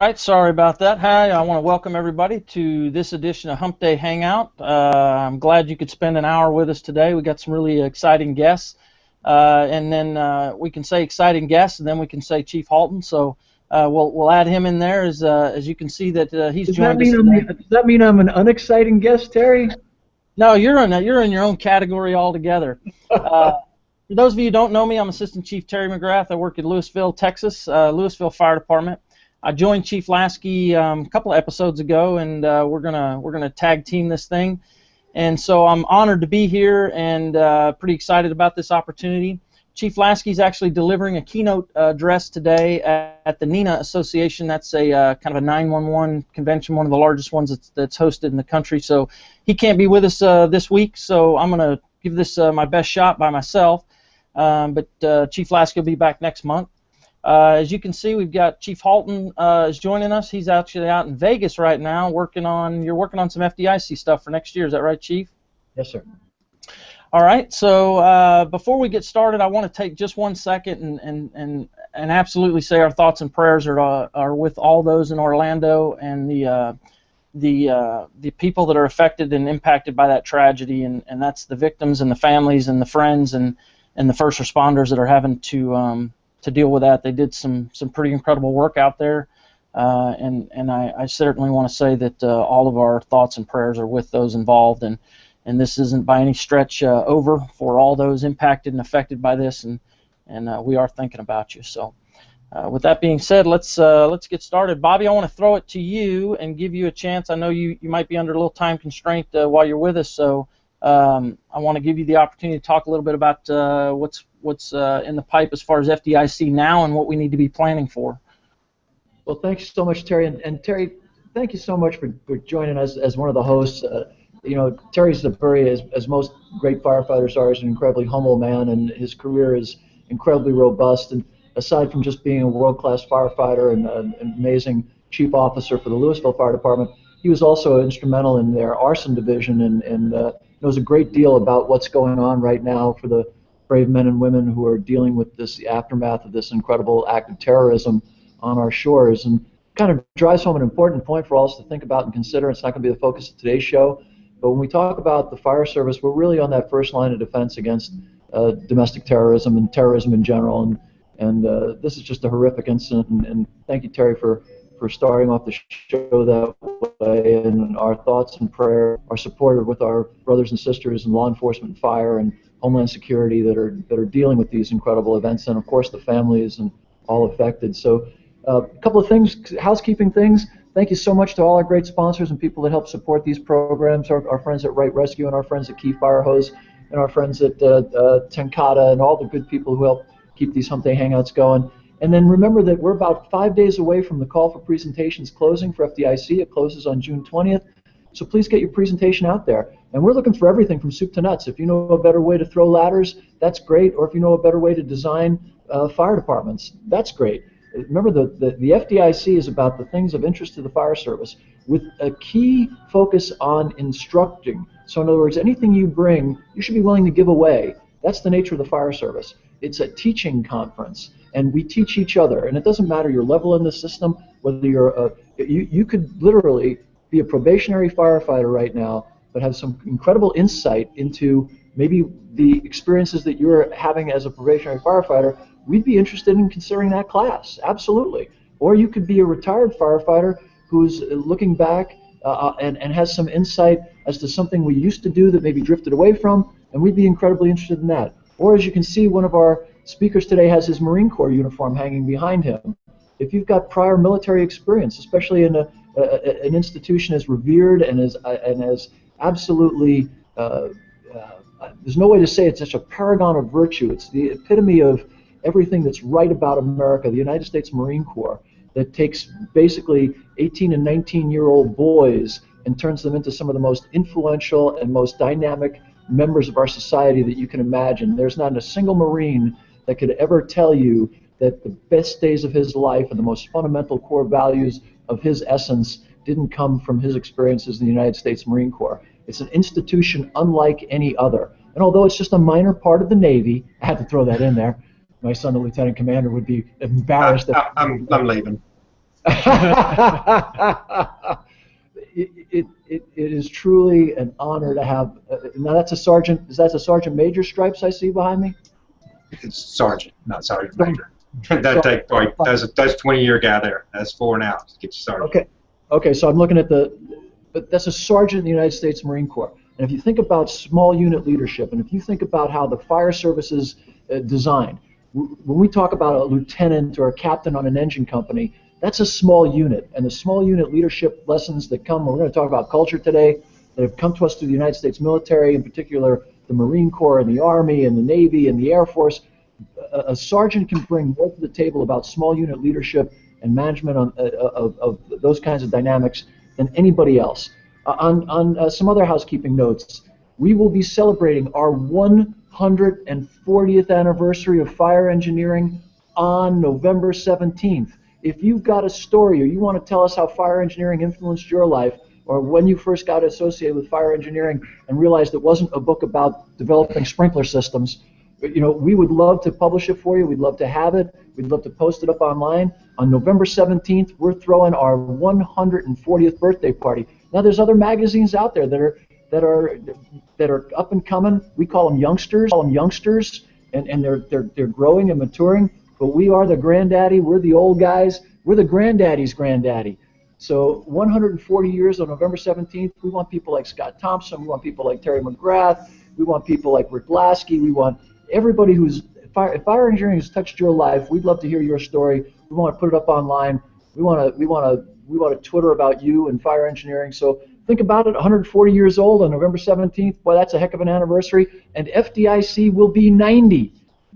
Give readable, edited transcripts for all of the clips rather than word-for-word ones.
Right, sorry about that. Hi, I want to welcome everybody to this edition of Humpday Hangout. I'm glad you could spend an hour with us today. We got some really exciting guests, and then we can say exciting guests, and then we can say Chief Halton. So we'll add him in there as you can see that he's joined us today. Does that mean I'm an unexciting guest, Terry? No, you're in your own category altogether. For those of you who don't know me, I'm Assistant Chief Terry McGrath. I work at Lewisville, Texas, Lewisville Fire Department. I joined Chief Lasky a couple of episodes ago, and we're gonna tag team this thing. And so I'm honored to be here and pretty excited about this opportunity. Chief Lasky is actually delivering a keynote address today at the NENA Association. That's a kind of a 911 convention, one of the largest ones that's hosted in the country. So he can't be with us this week, so I'm gonna give this my best shot by myself. But Chief Lasky will be back next month. As you can see, we've got Chief Halton is joining us. He's actually out in Vegas right now you're working on some FDIC stuff for next year. Is that right, Chief? Yes, sir. All right, so before we get started, I want to take just 1 second and absolutely say our thoughts and prayers are with all those in Orlando and the people that are affected and impacted by that tragedy, and that's the victims and the families and the friends and the first responders that are having to deal with that. They did some pretty incredible work out there, and I certainly want to say that all of our thoughts and prayers are with those involved, and this isn't by any stretch over for all those impacted and affected by this, and we are thinking about you. So with that being said, let's get started. Bobby, I want to throw it to you and give you a chance. I know you might be under a little time constraint while you're with us, so I want to give you the opportunity to talk a little bit about what's in the pipe as far as FDIC now and what we need to be planning for. Well, thanks so much, Terry. And Terry, thank you so much for joining us as one of the hosts. Terry's as most great firefighters are, is an incredibly humble man, and his career is incredibly robust. And aside from just being a world-class firefighter and an amazing chief officer for the Lewisville Fire Department, he was also instrumental in their arson division and knows a great deal about what's going on right now for the brave men and women who are dealing with the aftermath of this incredible act of terrorism on our shores, and kind of drives home an important point for all of us to think about and consider. It's not going to be the focus of today's show, but when we talk about the fire service, we're really on that first line of defense against domestic terrorism and terrorism in general, and this is just a horrific incident, and thank you, Terry, for starting off the show that way. And our thoughts and prayer are supported with our brothers and sisters in law enforcement and fire and Homeland Security that are dealing with these incredible events, and of course the families and all affected. So a couple of things, housekeeping things. Thank you so much to all our great sponsors and people that help support these programs, our friends at Right Rescue and our friends at Key Fire Hose and our friends at Tenkata and all the good people who help keep these Humpday Hangouts going. And then remember that we're about 5 days away from the call for presentations closing for FDIC. It closes on June 20th. So please get your presentation out there. And we're looking for everything from soup to nuts. If you know a better way to throw ladders, that's great. Or if you know a better way to design fire departments, that's great. Remember, the FDIC is about the things of interest to the fire service with a key focus on instructing. So in other words, anything you bring, you should be willing to give away. That's the nature of the fire service. It's a teaching conference, and we teach each other. And it doesn't matter your level in the system, whether you could literally be a probationary firefighter right now, but have some incredible insight into maybe the experiences that you're having as a probationary firefighter. We'd be interested in considering that class, absolutely. Or you could be a retired firefighter who's looking back and has some insight as to something we used to do that maybe drifted away from, and we'd be incredibly interested in that. Or as you can see, one of our speakers today has his Marine Corps uniform hanging behind him. If you've got prior military experience, especially in an institution as revered and as absolutely, there's no way to say it's such a paragon of virtue. It's the epitome of everything that's right about America, the United States Marine Corps, that takes basically 18 and 19-year-old boys and turns them into some of the most influential and most dynamic members of our society that you can imagine. There's not a single Marine that could ever tell you that the best days of his life and the most fundamental core values of his essence didn't come from his experiences in the United States Marine Corps. It's an institution unlike any other. And although it's just a minor part of the Navy, I had to throw that in there. My son, the lieutenant commander, would be embarrassed. I'm leaving. It is truly an honor to have. Now that's a sergeant. Is that a sergeant major stripes I see behind me? It's sergeant, not sergeant major. That's 20-year guy there. That's 4 and out. Get your sergeant. Okay. Okay. So I'm looking at but that's a sergeant in the United States Marine Corps. And if you think about small unit leadership, and if you think about how the fire service is designed, when we talk about a lieutenant or a captain on an engine company, that's a small unit. And the small unit leadership lessons that come, we're going to talk about culture today, that have come to us through the United States military, in particular the Marine Corps and the Army and the Navy and the Air Force. A sergeant can bring more to the table about small unit leadership and management of those kinds of dynamics than anybody else. On some other housekeeping notes, we will be celebrating our 140th anniversary of fire engineering on November 17th. If you've got a story or you want to tell us how fire engineering influenced your life, or when you first got associated with fire engineering and realized it wasn't a book about developing sprinkler systems, we would love to publish it for you. We'd love to have it. We'd love to post it up online. On November 17th, we're throwing our 140th birthday party. Now, there's other magazines out there that are up and coming. We call them youngsters. And they're growing and maturing. But we are the granddaddy. We're the old guys. We're the granddaddy's granddaddy. So 140 years on November 17th, we want people like Scott Thompson. We want people like Terry McGrath. We want people like Rick Lasky. We want everybody who's if fire engineering has touched your life. We'd love to hear your story. We want to put it up online. We want to Twitter about you and fire engineering. So think about it. 140 years old on November 17th. Boy, that's a heck of an anniversary. And FDIC will be 90.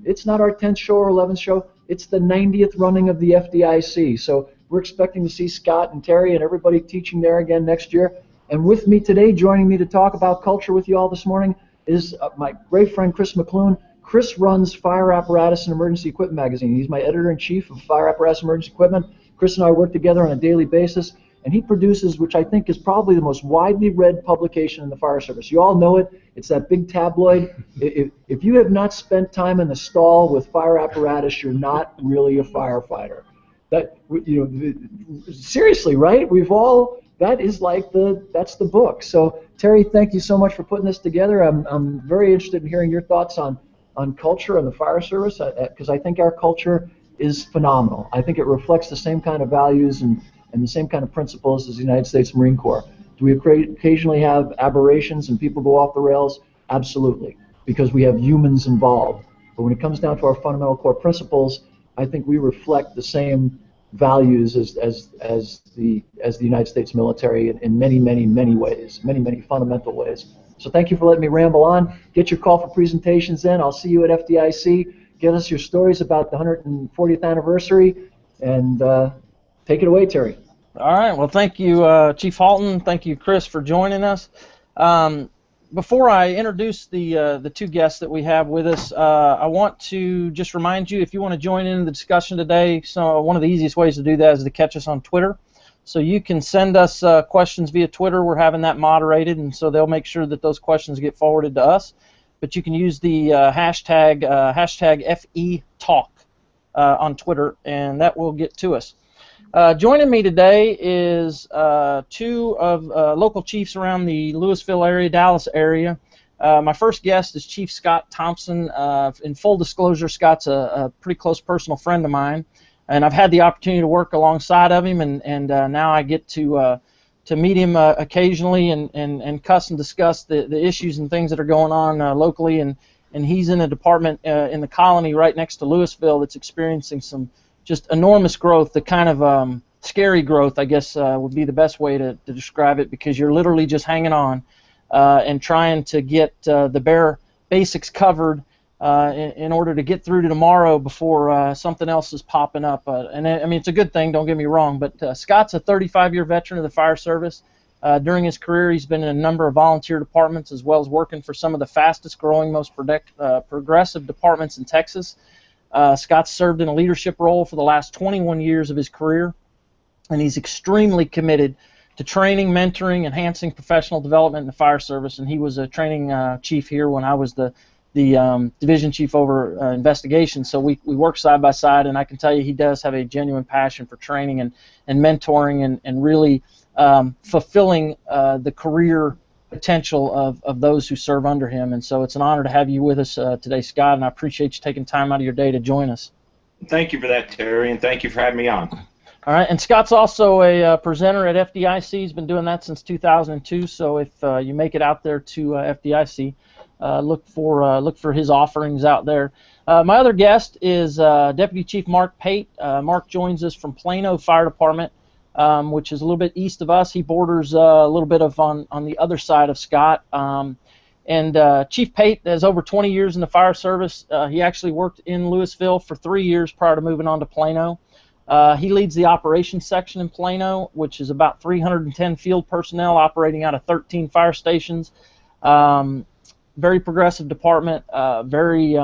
It's not our 10th show or 11th show. It's the 90th running of the FDIC. So we're expecting to see Scott and Terry and everybody teaching there again next year. And with me today, joining me to talk about culture with you all this morning, is my great friend Chris McClune. Chris runs Fire Apparatus and Emergency Equipment magazine. He's my editor-in-chief of Fire Apparatus and Emergency Equipment. Chris and I work together on a daily basis, and he produces, which I think is probably the most widely read publication in the fire service. You all know it. It's that big tabloid. If you have not spent time in the stall with fire apparatus, you're not really a firefighter. Seriously, right? That's the book. So Terry, thank you so much for putting this together. I'm very interested in hearing your thoughts on culture and the fire service, because I think our culture is phenomenal. I think it reflects the same kind of values and the same kind of principles as the United States Marine Corps. Do we occasionally have aberrations and people go off the rails? Absolutely, because we have humans involved. But when it comes down to our fundamental core principles, I think we reflect the same values as the United States military in many, many, many ways, many, many fundamental ways. So thank you for letting me ramble on. Get your call for presentations in. I'll see you at FDIC. Get us your stories about the 140th anniversary, and take it away, Terry. All right. Well, thank you, Chief Halton. Thank you, Chris, for joining us. Before I introduce the two guests that we have with us, I want to just remind you, if you want to join in the discussion today, so one of the easiest ways to do that is to catch us on Twitter. So you can send us questions via Twitter. We're having that moderated, and so they'll make sure that those questions get forwarded to us. But you can use the hashtag FETalk on Twitter, and that will get to us. Joining me today is two of local chiefs around the Louisville area, Dallas area. My first guest is Chief Scott Thompson. In full disclosure, Scott's a pretty close personal friend of mine, and I've had the opportunity to work alongside of him, and now I get to meet him occasionally and cuss and discuss the issues and things that are going on locally, and he's in a department in the colony right next to Louisville that's experiencing some just enormous growth, the kind of scary growth, I guess would be the best way to describe it, because you're literally just hanging on and trying to get the bare basics covered in order to get through to tomorrow before something else is popping up. And I mean, it's a good thing, don't get me wrong, but Scott's a 35-year veteran of the fire service. During his career, he's been in a number of volunteer departments, as well as working for some of the fastest-growing, most progressive departments in Texas. Scott's served in a leadership role for the last 21 years of his career, and he's extremely committed to training, mentoring, enhancing professional development in the fire service. And he was a training chief here when I was the the division chief over investigations. So we work side by side, and I can tell you he does have a genuine passion for training and mentoring and really fulfilling the career potential of those who serve under him. And so it's an honor to have you with us today, Scott, and I appreciate you taking time out of your day to join us. Thank you for that, Terry, and thank you for having me on. All right, and Scott's also a presenter at FDIC. He's been doing that since 2002. So if you make it out there to FDIC, look for his offerings out there. My other guest is Deputy Chief Marc Pate. Marc joins us from Plano Fire Department, which is a little bit east of us. He borders a little bit of on the other side of Scott. And Chief Pate has over 20 years in the fire service. He actually worked in Louisville for 3 years prior to moving on to Plano. He leads the operations section in Plano, which is about 310 field personnel operating out of 13 fire stations. Very progressive department, very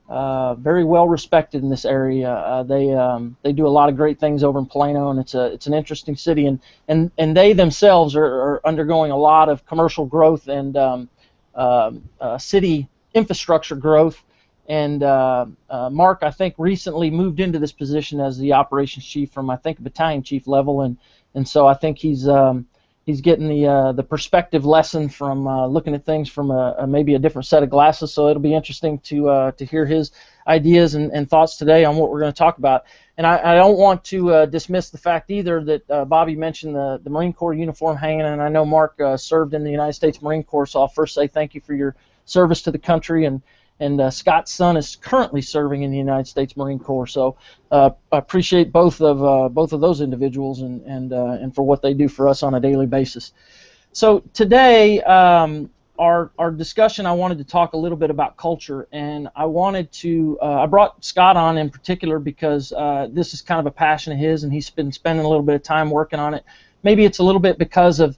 well respected in this area. They do a lot of great things over in Plano, and it's an interesting city. And they themselves are undergoing a lot of commercial growth and city infrastructure growth. And Marc, I think, recently moved into this position as the operations chief from, I think, battalion chief level, and so I think he's getting the perspective lesson from looking at things from maybe a different set of glasses. So it'll be interesting to hear his ideas and thoughts today on what we're going to talk about. And I don't want to dismiss the fact either that Bobby mentioned the Marine Corps uniform hanging, and I know Marc served in the United States Marine Corps, so I'll first say thank you for your service to the country. And Scott's son is currently serving in the United States Marine Corps, so I appreciate both of those individuals and for what they do for us on a daily basis. So today, our discussion, I wanted to talk a little bit about culture, and I wanted to I brought Scott on in particular because this is kind of a passion of his, and he's been spending a little bit of time working on it. Maybe it's a little bit because of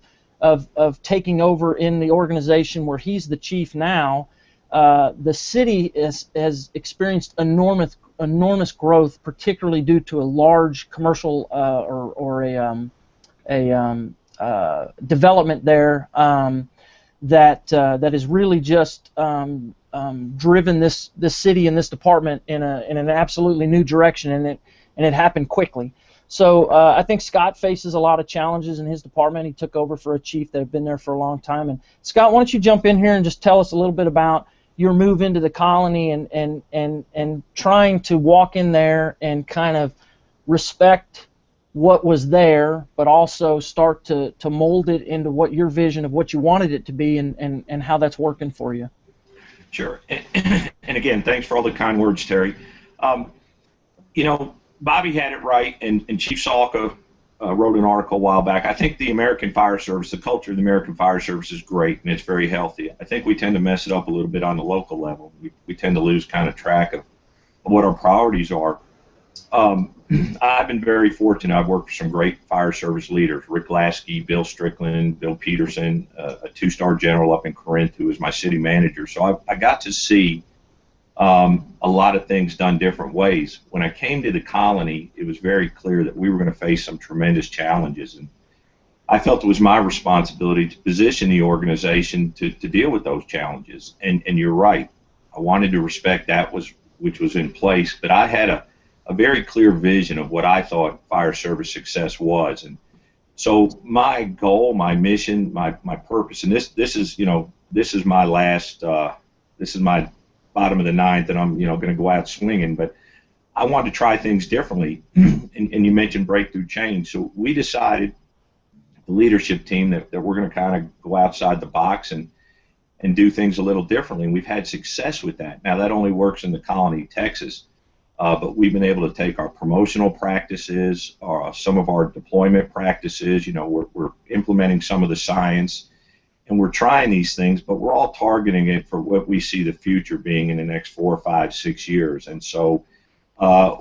taking over in the organization where he's the chief now. The city has experienced enormous growth, particularly due to a large commercial or a development there that has really just driven this city and this department in an absolutely new direction, and it happened quickly. So I think Scott faces a lot of challenges in his department. He took over for a chief that had been there for a long time. And Scott, why don't you jump in here and just tell us a little bit about your move into the colony and trying to walk in there and kind of respect what was there, but also start to mold it into what your vision of what you wanted it to be and how that's working for you. Sure. And again, thanks for all the kind words, Terry. You know, Bobby had it right, and Chief Salka wrote an article a while back. I think the American Fire Service, the culture of the American Fire Service is great, and it's very healthy. I think we tend to mess it up a little bit on the local level. We tend to lose kind of track of what our priorities are. I've been very fortunate. I've worked for some great fire service leaders, Rick Lasky, Bill Strickland, Bill Peterson, a two-star general up in Corinth who was my city manager. So I got to see a lot of things done different ways. When I came to the colony, it was very clear that we were going to face some tremendous challenges, and I felt it was my responsibility to position the organization to deal with those challenges. And you're right, I wanted to respect that which was in place, but I had a very clear vision of what I thought fire service success was. And so my goal, my mission, my purpose, and this is my last, this is my bottom of the ninth, and I'm going to go out swinging, but I wanted to try things differently. and you mentioned breakthrough change, so we decided, the leadership team, that we're going to kind of go outside the box and do things a little differently, and we've had success with that. Now that only works in the colony, Texas, but we've been able to take our promotional practices, some of our deployment practices, we're implementing some of the science, and we're trying these things, but we're all targeting it for what we see the future being in the next 4, 5, 6 years. And so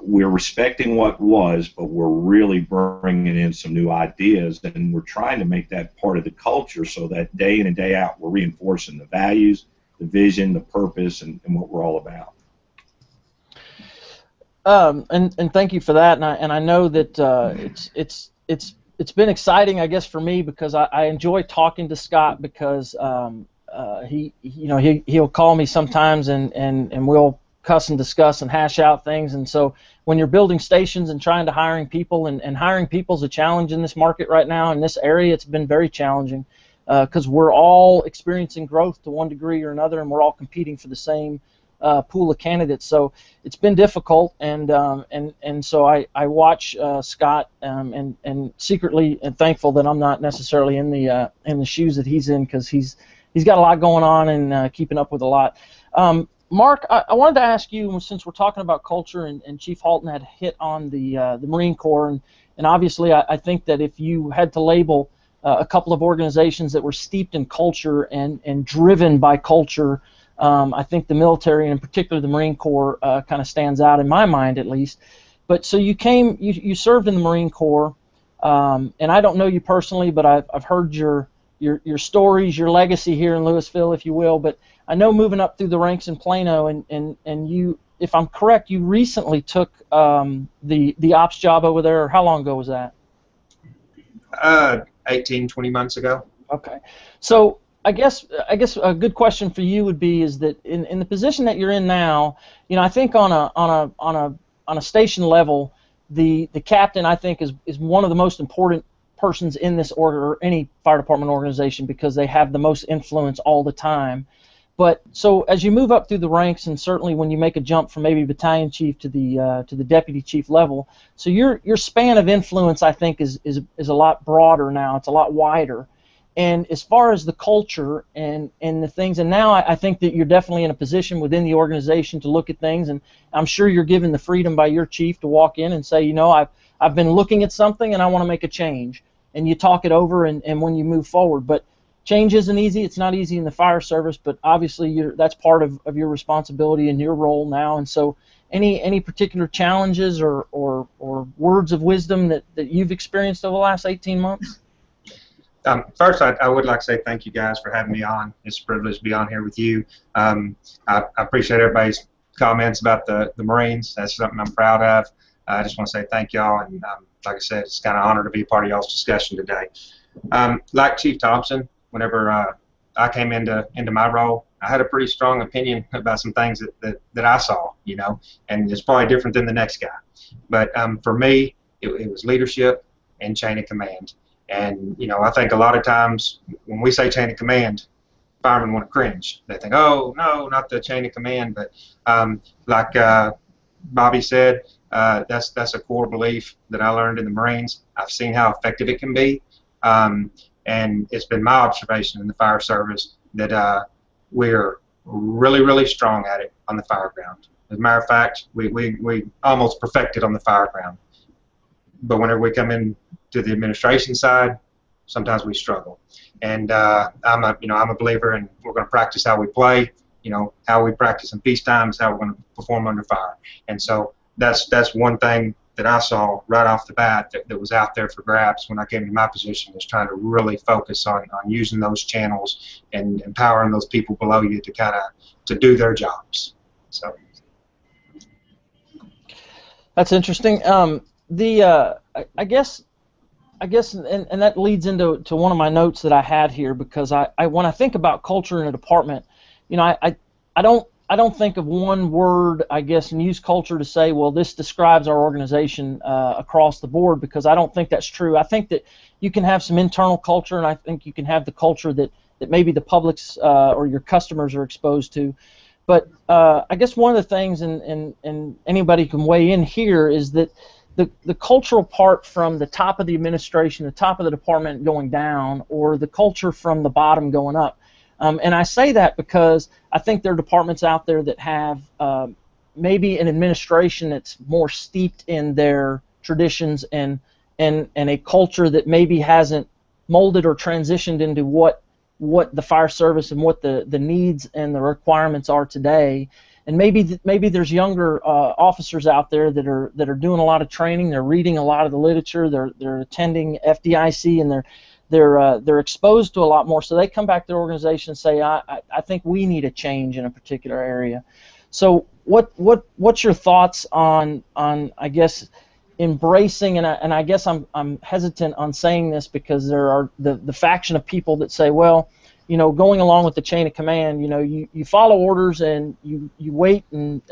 we're respecting what was, but we're really bringing in some new ideas, and we're trying to make that part of the culture so that day in and day out we're reinforcing the values, the vision, the purpose, and what we're all about. And thank you for that, and I know that it's been exciting, I guess, for me, because I enjoy talking to Scott, because he'll call me sometimes, and we'll cuss and discuss and hash out things. And so when you're building stations and trying to hiring people, and hiring people is a challenge in this market right now, in this area, it's been very challenging because we're all experiencing growth to one degree or another, and we're all competing for the same pool of candidates. So it's been difficult, and so I watch Scott, and secretly and thankful that I'm not necessarily in the shoes that he's in, because he's got a lot going on and keeping up with a lot. Marc, I wanted to ask you, since we're talking about culture, and Chief Halton had hit on the Marine Corps, and obviously I think that if you had to label a couple of organizations that were steeped in culture and driven by culture, I think the military, and in particular the Marine Corps, kind of stands out in my mind, at least. But so you served in the Marine Corps, and I don't know you personally, but I've heard your stories, your legacy here in Louisville, if you will. But I know moving up through the ranks in Plano, and you, if I'm correct, you recently took the ops job over there. Or how long ago was that? 18, 20 months ago. Okay, so I guess a good question for you would be, is that in the position that you're in now, I think on a station level, the captain, I think, is one of the most important persons in this order, or any fire department organization, because they have the most influence all the time. But so as you move up through the ranks, and certainly when you make a jump from maybe battalion chief to the deputy chief level, so your span of influence, I think, is a lot broader now. It's a lot wider. And as far as the culture and the things, and now I think that you're definitely in a position within the organization to look at things, and I'm sure you're given the freedom by your chief to walk in and say, I've been looking at something and I want to make a change. And you talk it over, and when you move forward. But change isn't easy. It's not easy in the fire service, but obviously that's part of your responsibility and your role now. And so any particular challenges or words of wisdom that you've experienced over the last 18 months? First, I would like to say thank you guys for having me on. It's a privilege to be on here with you. I appreciate everybody's comments about the Marines. That's something I'm proud of. I just want to say thank y'all, and like I said, it's kind of an honor to be a part of y'all's discussion today. Like Chief Thompson, whenever I came into my role, I had a pretty strong opinion about some things that I saw, and it's probably different than the next guy. But for me, it was leadership and chain of command. And, I think a lot of times when we say chain of command, firemen want to cringe. They think, oh, no, not the chain of command. But like Bobby said, that's a core belief that I learned in the Marines. I've seen how effective it can be. And it's been my observation in the fire service that we're really, really strong at it on the fire ground. As a matter of fact, we almost perfected on the fire ground. But whenever we come in to the administration side, sometimes we struggle. And I'm a believer in, we're going to practice how we play. How we practice in peace times, how we're going to perform under fire. And so that's one thing that I saw right off the bat that was out there for grabs when I came into my position, is trying to really focus on using those channels and empowering those people below you to do their jobs. So that's interesting. I guess, and that leads into one of my notes that I had here, because when I think about culture in a department, I don't think of one word, I guess, and use culture to say, well, this describes our organization across the board, because I don't think that's true. I think that you can have some internal culture, and I think you can have the culture that maybe the public's or your customers are exposed to. But I guess one of the things, and anybody can weigh in here, is that the cultural part from the top of the administration, the top of the department going down, or the culture from the bottom going up. And I say that because I think there are departments out there that have maybe an administration that's more steeped in their traditions and a culture that maybe hasn't molded or transitioned into what the fire service and what the needs and the requirements are today. And maybe there's younger officers out there that are doing a lot of training. They're reading a lot of the literature. They're attending FDIC, and they're exposed to a lot more. So they come back to their organization and say, I think we need a change in a particular area. So what's your thoughts on I guess embracing, and I guess I'm hesitant on saying this because there are the faction of people that say, well, going along with the chain of command, you follow orders and you wait and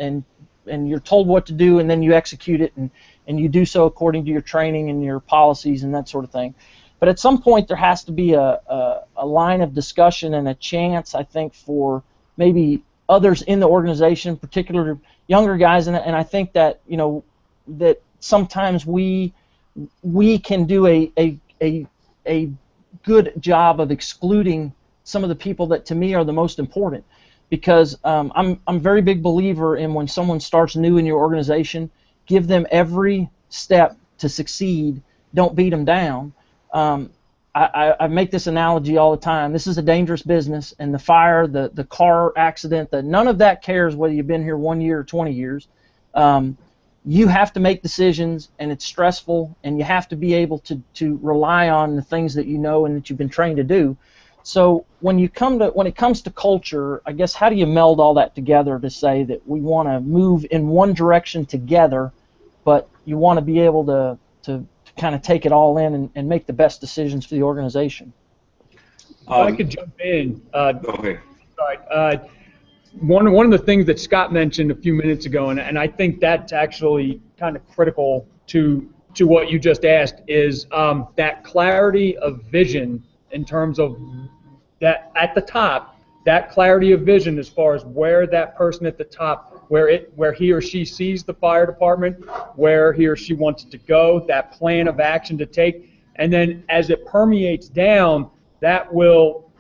you're told what to do, and then you execute it, and you do so according to your training and your policies and that sort of thing. But at some point there has to be a line of discussion and a chance, I think, for maybe others in the organization, particularly younger guys, and I think that that sometimes we can do a good job of excluding some of the people that to me are the most important, because I'm a very big believer in when someone starts new in your organization, give them every step to succeed. Don't beat them down. I make this analogy all the time. This is a dangerous business, and the fire, the car accident, none of that cares whether you've been here 1 year or 20 years. You have to make decisions, and it's stressful, and you have to be able to rely on the things that you know and that you've been trained to do. So when it comes to culture, I guess, how do you meld all that together to say that we want to move in one direction together, but you want to be able to kind of take it all in and make the best decisions for the organization? If I could jump in. Okay. Sorry. One of the things that Scott mentioned a few minutes ago, and I think that's actually kind of critical to what you just asked, is that clarity of vision in terms of that at the top, that clarity of vision as far as where that person at the top, where he or she sees the fire department, where he or she wants it to go, that plan of action to take, and then as it permeates down, that will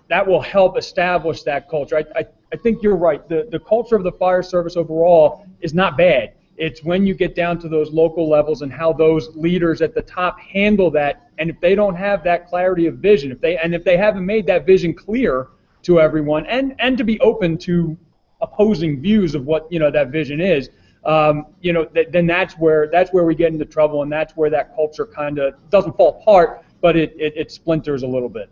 help establish that culture. I think you're right. The culture of the fire service overall is not bad. It's when you get down to those local levels and how those leaders at the top handle that, and if they don't have that clarity of vision, if they haven't made that vision clear to everyone, and to be open to opposing views of what that vision is, then that's where we get into trouble, and that's where that culture kind of doesn't fall apart, but it splinters a little bit.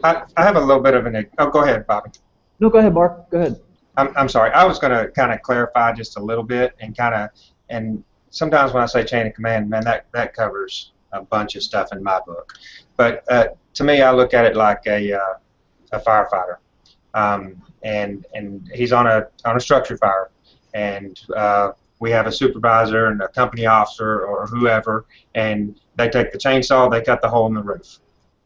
I have a little bit of go ahead, Bobby. No, go ahead, Marc. Go ahead. I'm sorry. I was going to kind of clarify just a little bit, and sometimes when I say chain of command, man, that covers a bunch of stuff in my book. But to me, I look at it like a firefighter, and he's on a structure fire, and we have a supervisor and a company officer or whoever, and they take the chainsaw, they cut the hole in the roof.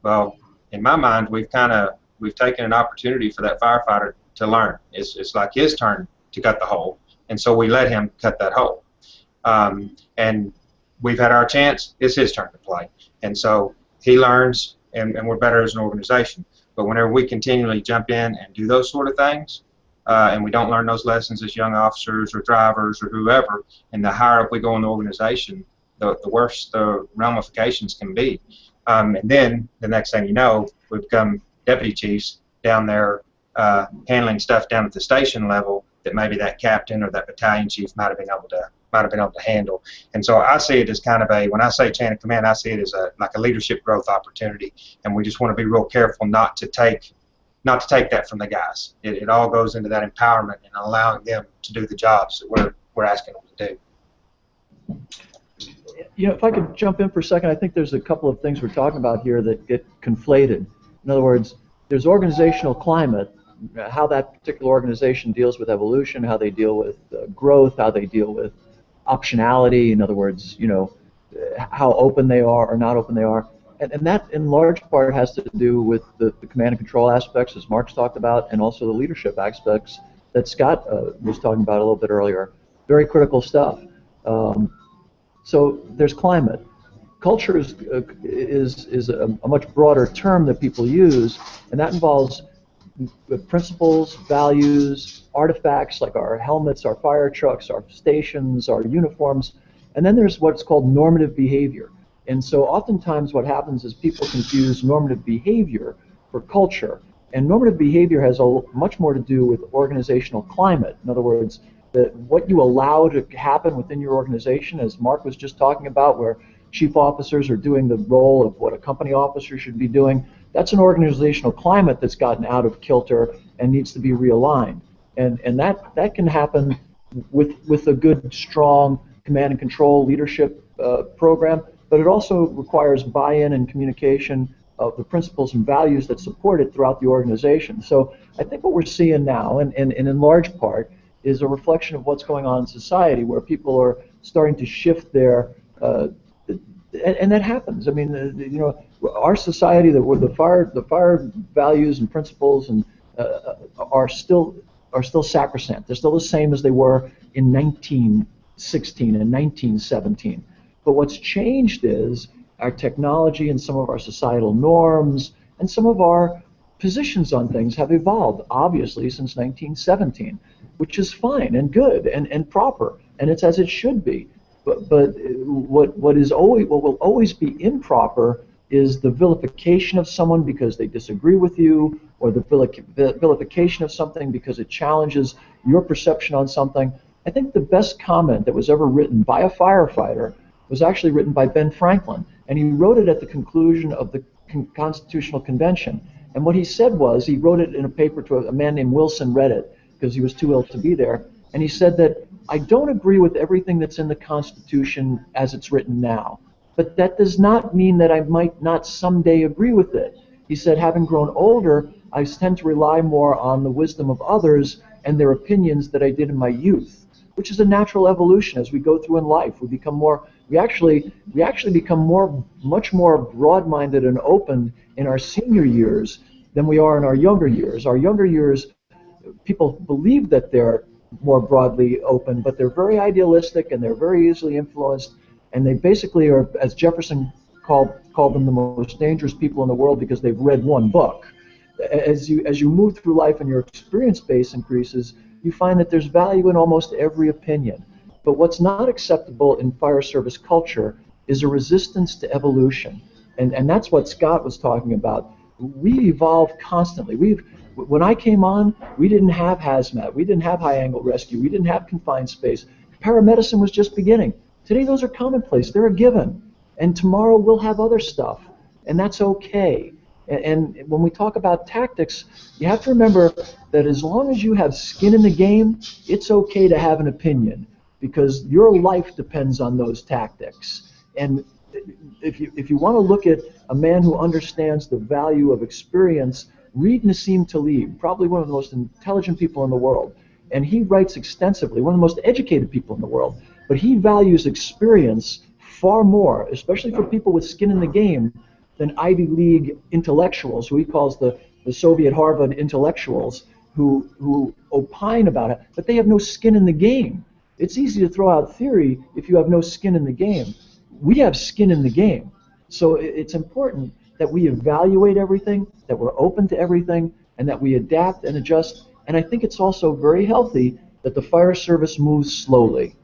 Well, in my mind, we've taken an opportunity for that firefighter to learn. It's like his turn to cut the hole, and so we let him cut that hole. And we've had our chance. It's his turn to play, and so he learns, and we're better as an organization. But whenever we continually jump in and do those sort of things, and we don't learn those lessons as young officers or drivers or whoever, and the higher up we go in the organization, the worse the ramifications can be. And then the next thing you know, we become deputy chiefs down there handling stuff down at the station level that maybe that captain or that battalion chief might have been able to handle. And so I see it as kind of when I say chain of command, I see it as like a leadership growth opportunity, and we just want to be real careful not to take that from the guys. It all goes into that empowerment and allowing them to do the jobs that we're asking them to do. If I could jump in for a second, I think there's a couple of things we're talking about here that get conflated. In other words, there's organizational climate, how that particular organization deals with evolution, how they deal with growth, how they deal with optionality. In other words, how open they are or not open they are. And that, in large part, has to do with the command and control aspects, as Marc's talked about, and also the leadership aspects that Scott was talking about a little bit earlier. Very critical stuff. So there's climate. Culture is a much broader term that people use, and that involves principles, values, artifacts like our helmets, our fire trucks, our stations, our uniforms, and then there's what's called normative behavior. And so oftentimes what happens is people confuse normative behavior for culture, and normative behavior has much more to do with organizational climate. In other words, what you allow to happen within your organization, as Marc was just talking about, where chief officers are doing the role of what a company officer should be doing, that's an organizational climate that's gotten out of kilter and needs to be realigned. And that can happen with a good, strong command and control leadership program, but it also requires buy-in and communication of the principles and values that support it throughout the organization. So I think what we're seeing now, and in large part, is a reflection of what's going on in society, where people are starting to shift their, and that happens. I mean, you know, our society, the fire values and principles and are still sacrosanct. They're still the same as they were in 1916 and 1917. But what's changed is our technology and some of our societal norms and some of our positions on things have evolved, obviously, since 1917, which is fine and good and proper, and it's as it should be. But what will always be improper is the vilification of someone because they disagree with you, or the vilification of something because it challenges your perception on something. I think the best comment that was ever written by a firefighter was actually written by Ben Franklin, and he wrote it at the conclusion of the Constitutional Convention. And what he said was, he wrote it in a paper to a man named Wilson, read it because he was too ill to be there, and he said that, I don't agree with everything that's in the Constitution as it's written now, but that does not mean that I might not someday agree with it. He said, having grown older, I tend to rely more on the wisdom of others and their opinions that I did in my youth, which is a natural evolution as we go through in life. We become more, we actually become much more broad-minded and open in our senior years than we are in our younger years. Our younger years, people believe that they're more broadly open, but they're very idealistic and they're very easily influenced, and they basically are, as Jefferson called them, the most dangerous people in the world because they've read one book. As you move through life and your experience base increases, you find that there's value in almost every opinion. But what's not acceptable in fire service culture is a resistance to evolution, and that's what Scott was talking about. We evolve constantly. When I came on, we didn't have hazmat, we didn't have high-angle rescue, we didn't have confined space. Paramedicine was just beginning. Today those are commonplace, they're a given. And tomorrow we'll have other stuff, and that's okay. And when we talk about tactics, you have to remember that as long as you have skin in the game, it's okay to have an opinion, because your life depends on those tactics. And if you want to look at a man who understands the value of experience, read Nassim Taleb, probably one of the most intelligent people in the world. And he writes extensively, one of the most educated people in the world. But he values experience far more, especially for people with skin in the game, than Ivy League intellectuals, who he calls the Soviet Harvard intellectuals, who opine about it, but they have no skin in the game. It's easy to throw out theory if you have no skin in the game. We have skin in the game. So it's important that we evaluate everything, that we're open to everything, and that we adapt and adjust. And I think it's also very healthy that the fire service moves slowly,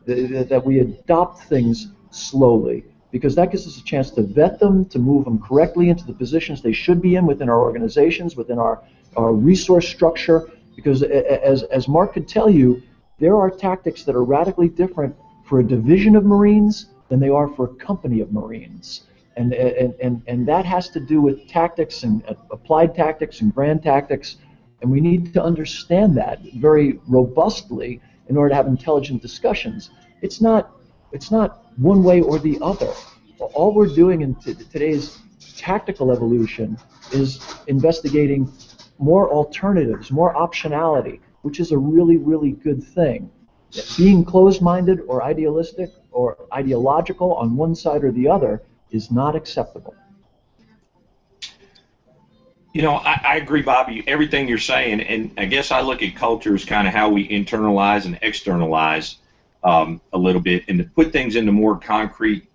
that we adopt things slowly, because that gives us a chance to vet them, to move them correctly into the positions they should be in within our organizations, within our resource structure. Because as Marc could tell you, there are tactics that are radically different for a division of Marines than they are for a company of Marines. And that has to do with tactics and applied tactics and grand tactics, and we need to understand that very robustly in order to have intelligent discussions. It's not one way or the other. All we're doing in today's tactical evolution is investigating more alternatives, more optionality, which is a really, really good thing. Being closed-minded or idealistic or ideological on one side or the other is not acceptable. You know, I agree, Bobby, everything you're saying, and I guess I look at culture as kind of how we internalize and externalize a little bit, and to put things into more concrete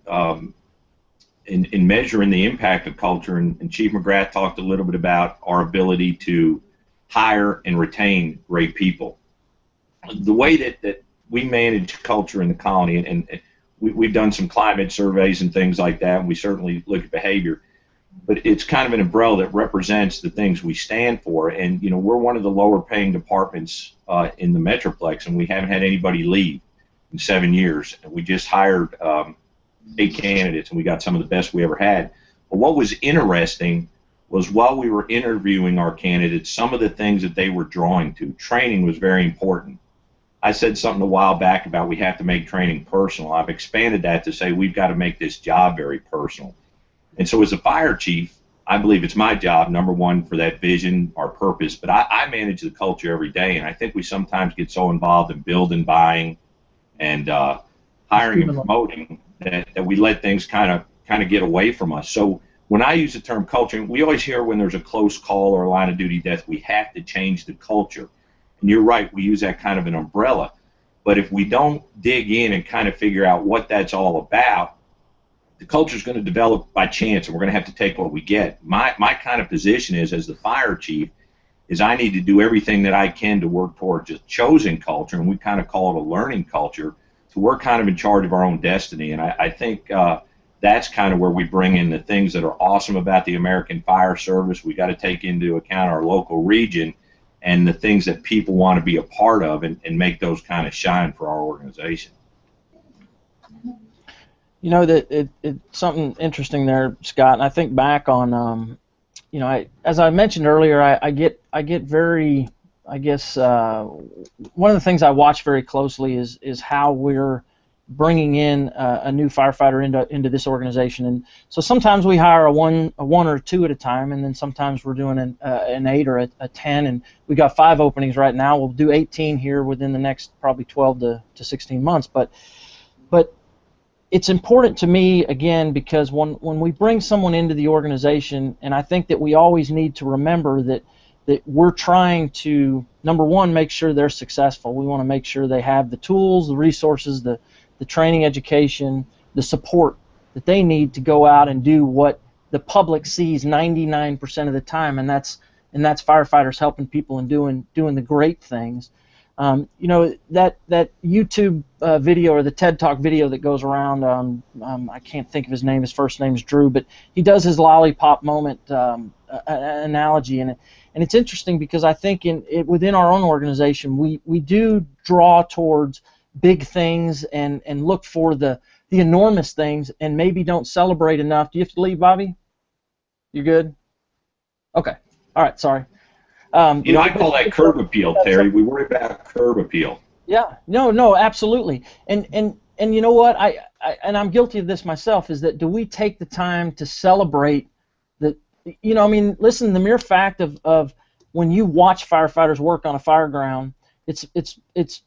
in measuring the impact of culture. And Chief McGrath talked a little bit about our ability to hire and retain great people. The way that we manage culture in the colony, and we've done some climate surveys and things like that, and we certainly look at behavior, but it's kind of an umbrella that represents the things we stand for. And, you know, we're one of the lower paying departments in the Metroplex, and we haven't had anybody leave in 7 years. And we just hired 8 candidates, and we got some of the best we ever had. But what was interesting was while we were interviewing our candidates, some of the things that they were drawing to, training was very important. I said something a while back about we have to make training personal. I've expanded that to say we've got to make this job very personal. And so as a fire chief, I believe it's my job, number one, for that vision, our purpose, but I manage the culture every day, and I think we sometimes get so involved in building, buying, and hiring and promoting that we let things kind of get away from us. So when I use the term culture, we always hear when there's a close call or a line of duty death, we have to change the culture. And you're right, we use that kind of an umbrella. But if we don't dig in and kind of figure out what that's all about, the culture is going to develop by chance, and we're going to have to take what we get. My kind of position is, as the fire chief, is I need to do everything that I can to work towards a chosen culture, and we kind of call it a learning culture, so we're kind of in charge of our own destiny. And I think that's kind of where we bring in the things that are awesome about the American Fire Service. We got to take into account our local region and the things that people want to be a part of, and make those kind of shine for our organization. You know, that it's something interesting there, Scott. And I think back on, you know, as I mentioned earlier, I get very, I guess, one of the things I watch very closely is how we're bringing in a new firefighter into this organization. And so sometimes we hire a one or two at a time, and then sometimes we're doing an 8 or a 10, and we got 5 openings right now. We'll do 18 here within the next probably 12 to 16 months. But it's important to me, again, because when we bring someone into the organization, and I think that we always need to remember that we're trying to, number one, make sure they're successful. We want to make sure they have the tools, the resources, the training, education, the support that they need to go out and do what the public sees 99% of the time, and that's firefighters helping people and doing the great things. You know, that YouTube video or the TED Talk video that goes around, I can't think of his name. His first name is Drew, but he does his lollipop moment analogy, and it's interesting because I think within our own organization we do draw towards big things and look for the enormous things, and maybe don't celebrate enough. Do you have to leave, Bobby? You good? Okay. All right. Sorry. You know, I call that curb appeal, Terry. We worry about curb appeal. Yeah, no, absolutely. And you know what? And I'm guilty of this myself. Is that, do we take the time to celebrate the? You know, I mean, listen. The mere fact of when you watch firefighters work on a fire ground, it's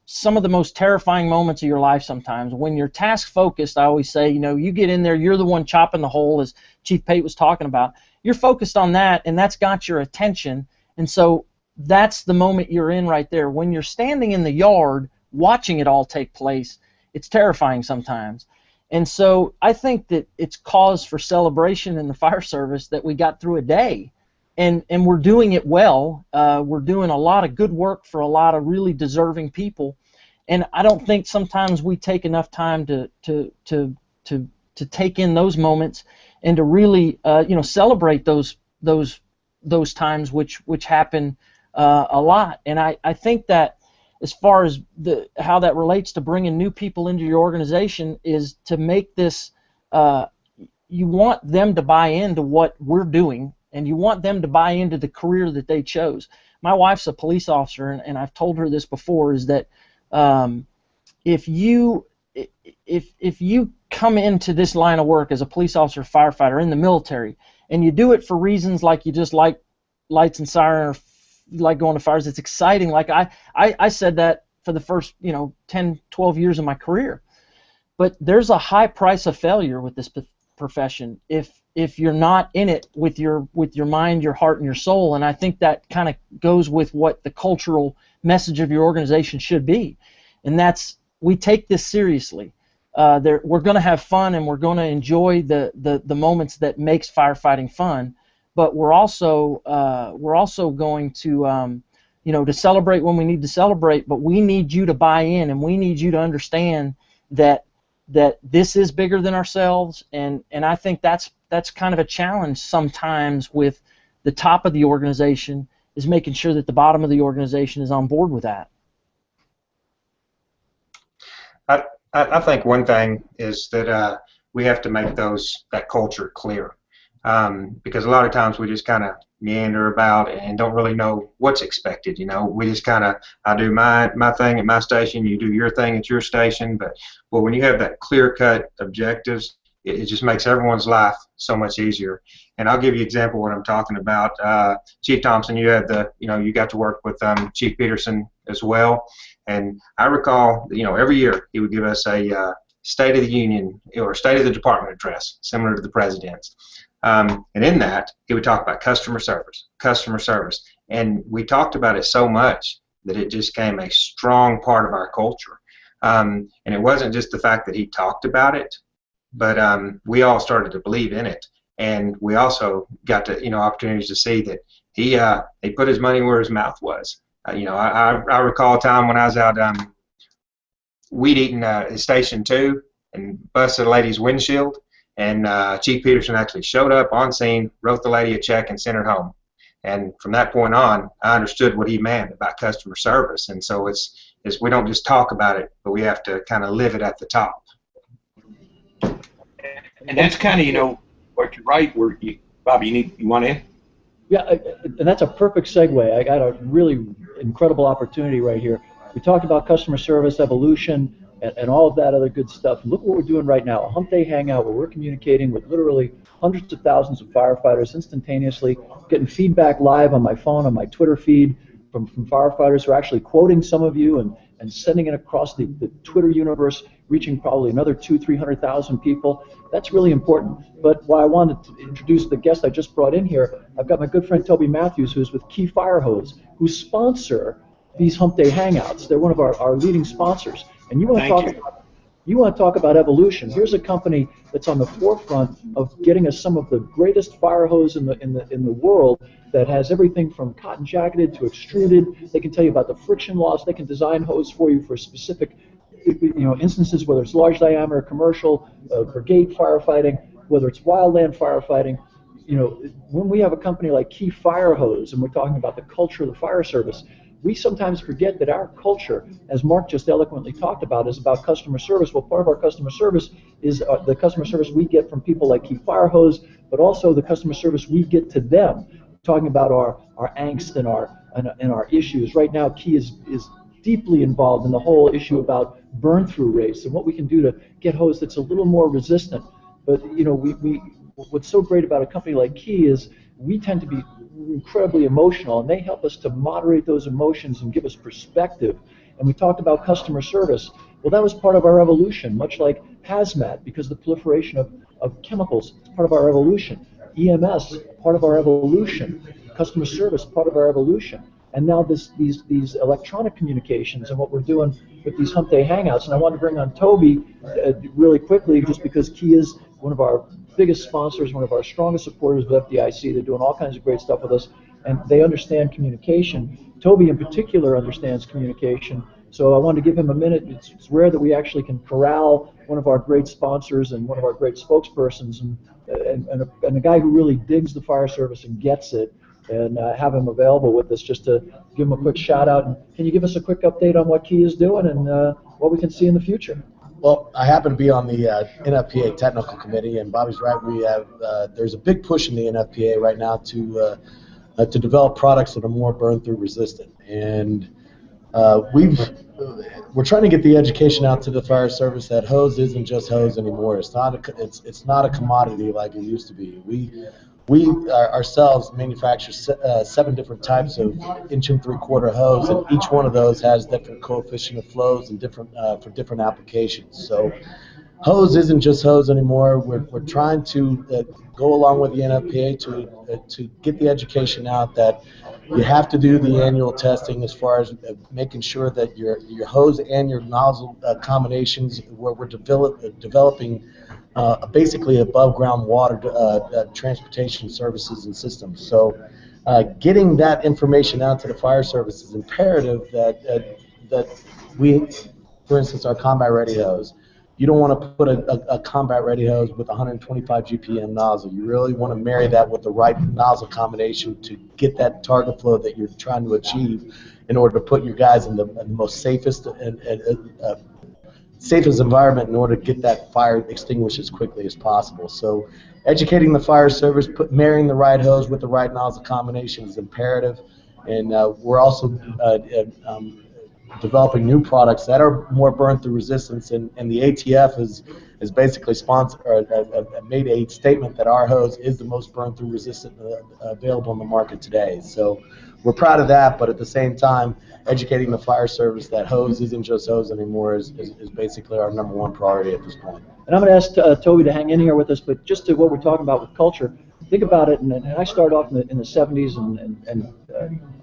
some of the most terrifying moments of your life. Sometimes when you're task focused, I always say, you know, you get in there, you're the one chopping the hole, as Chief Pate was talking about. You're focused on that, and that's got your attention. And so that's the moment you're in right there. When you're standing in the yard watching it all take place, it's terrifying sometimes. And so I think that it's cause for celebration in the fire service that we got through a day, and we're doing it well. We're doing a lot of good work for a lot of really deserving people, and I don't think sometimes we take enough time to take in those moments and to really you know, celebrate those times which happen a lot. And I think that as far as how that relates to bringing new people into your organization is to make this, you want them to buy into what we're doing, and you want them to buy into the career that they chose. My wife's a police officer, and I've told her this before, is that if you come into this line of work as a police officer, firefighter in the military, and you do it for reasons like you just like lights and siren, or you like going to fires, it's exciting. Like I said that for the first 10, 12 years of my career. But there's a high price of failure with this profession if you're not in it with your mind, your heart, and your soul. And I think that kind of goes with what the cultural message of your organization should be, and that's, we take this seriously. We're going to have fun, and we're going to enjoy the moments that makes firefighting fun. But we're also going to to celebrate when we need to celebrate. But we need you to buy in, and we need you to understand that this is bigger than ourselves. And I think that's kind of a challenge sometimes with the top of the organization, is making sure that the bottom of the organization is on board with that. I think one thing is that we have to make that culture clear, because a lot of times we just kind of meander about and don't really know what's expected. We just kind of, I do my thing at my station, you do your thing at your station. But when you have that clear-cut objectives, it just makes everyone's life so much easier. And I'll give you an example of what I'm talking about. Chief Thompson, you got to work with Chief Peterson as well. And I recall, every year he would give us a State of the Union or State of the Department address, similar to the President's. And in that, he would talk about customer service. And we talked about it so much that it just became a strong part of our culture. And it wasn't just the fact that he talked about it, but we all started to believe in it. And we also got to, opportunities to see that he put his money where his mouth was. I recall a time when I was out weed eating at Station 2 and busted a lady's windshield, and Chief Peterson actually showed up on scene, wrote the lady a check, and sent her home. And from that point on, I understood what he meant about customer service. And so it's we don't just talk about it, but we have to kind of live it at the top. And that's kind of, what you're right. Bobby, you want in? Yeah, and that's a perfect segue. I got a really incredible opportunity right here. We talked about customer service, evolution, and all of that other good stuff. Look what we're doing right now, a Humpday Hangout where we're communicating with literally hundreds of thousands of firefighters instantaneously, getting feedback live on my phone, on my Twitter feed from firefighters who are actually quoting some of you and sending it across the Twitter universe, reaching probably another 200,000-300,000 people. That's really important. But while I wanted to introduce the guest I just brought in here, I've got my good friend Toby Matthews, who's with Key Fire Hose, who sponsor these Humpday Hangouts. They're one of our leading sponsors. And you want to talk about evolution. Here's a company that's on the forefront of getting us some of the greatest fire hose in the world, that has everything from cotton jacketed to extruded. They can tell you about the friction loss. They can design hose for you for specific instances, whether it's large diameter commercial, brigade firefighting, whether it's wildland firefighting. When we have a company like Key Fire Hose and we're talking about the culture of the fire service, we sometimes forget that our culture, as Marc just eloquently talked about, is about customer service. Well, part of our customer service is the customer service we get from people like Key Fire Hose, but also the customer service we get to them, talking about our angst and our issues. Right now, Key is deeply involved in the whole issue about burn-through rates and what we can do to get hose that's a little more resistant. But what's so great about a company like Key is we tend to be incredibly emotional, and they help us to moderate those emotions and give us perspective. And we talked about customer service. Well, that was part of our evolution, much like hazmat, because the proliferation of chemicals is part of our evolution. EMS, part of our evolution. Customer service, part of our evolution. And now these electronic communications and what we're doing with these Humpday Hangouts. And I want to bring on Toby really quickly, just because Key is one of our biggest sponsors, one of our strongest supporters of FDIC. They're doing all kinds of great stuff with us, and they understand communication. Toby in particular understands communication, so I wanted to give him a minute. It's rare that we actually can corral one of our great sponsors and one of our great spokespersons, and a guy who really digs the fire service and gets it, and have him available with us just to give him a quick shout out. And can you give us a quick update on what Key is doing and what we can see in the future? Well, I happen to be on the NFPA technical committee, and Bobby's right. We have there's a big push in the NFPA right now to develop products that are more burn-through resistant, and we're trying to get the education out to the fire service that hose isn't just hose anymore. It's not a commodity like it used to be. We ourselves manufacture 7 different types of 1 3/4 hose, and each one of those has different coefficient of flows and different for different applications. So hose isn't just hose anymore. We're trying to go along with the NFPA to get the education out that you have to do the annual testing as far as making sure that your hose and your nozzle combinations, where we're developing basically above ground water transportation services and systems. So getting that information out to the fire service is imperative that we, for instance, our combat ready hose, you don't want to put a combat ready hose with 125 GPM nozzle. You really want to marry that with the right nozzle combination to get that target flow that you're trying to achieve in order to put your guys in the most safest safest environment in order to get that fire extinguished as quickly as possible. So educating the fire service, marrying the right hose with the right nozzle combination is imperative. And we're also developing new products that are more burn-through resistance, and the ATF is basically made a statement that our hose is the most burn-through resistant available in the market today. So we're proud of that, but at the same time, educating the fire service that hose isn't just hose anymore is basically our number one priority at this point. And I'm going to ask Toby to hang in here with us, but just to what we're talking about with culture, think about it, and I started off in the 70s and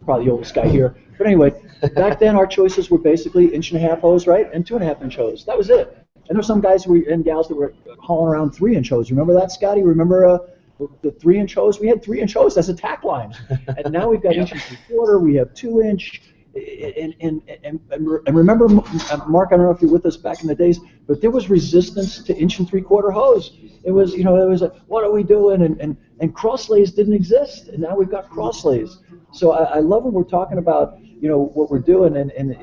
probably the oldest guy here. But anyway, back then our choices were basically 1.5-inch hose, right, and 2.5-inch hose. That was it. And there were some guys and gals that were hauling around 3-inch hose. Remember that, Scotty? Remember the 3-inch hose? We had 3-inch hose as a tack line. And now we've got 1.75-inch, we have 2-inch. And remember, Mark, I don't know if you're with us back in the days, but there was resistance to 1.75-inch hose. It was, it was like, what are we doing? And crosslays didn't exist, and now we've got crosslays. So I love when we're talking about, what we're doing, and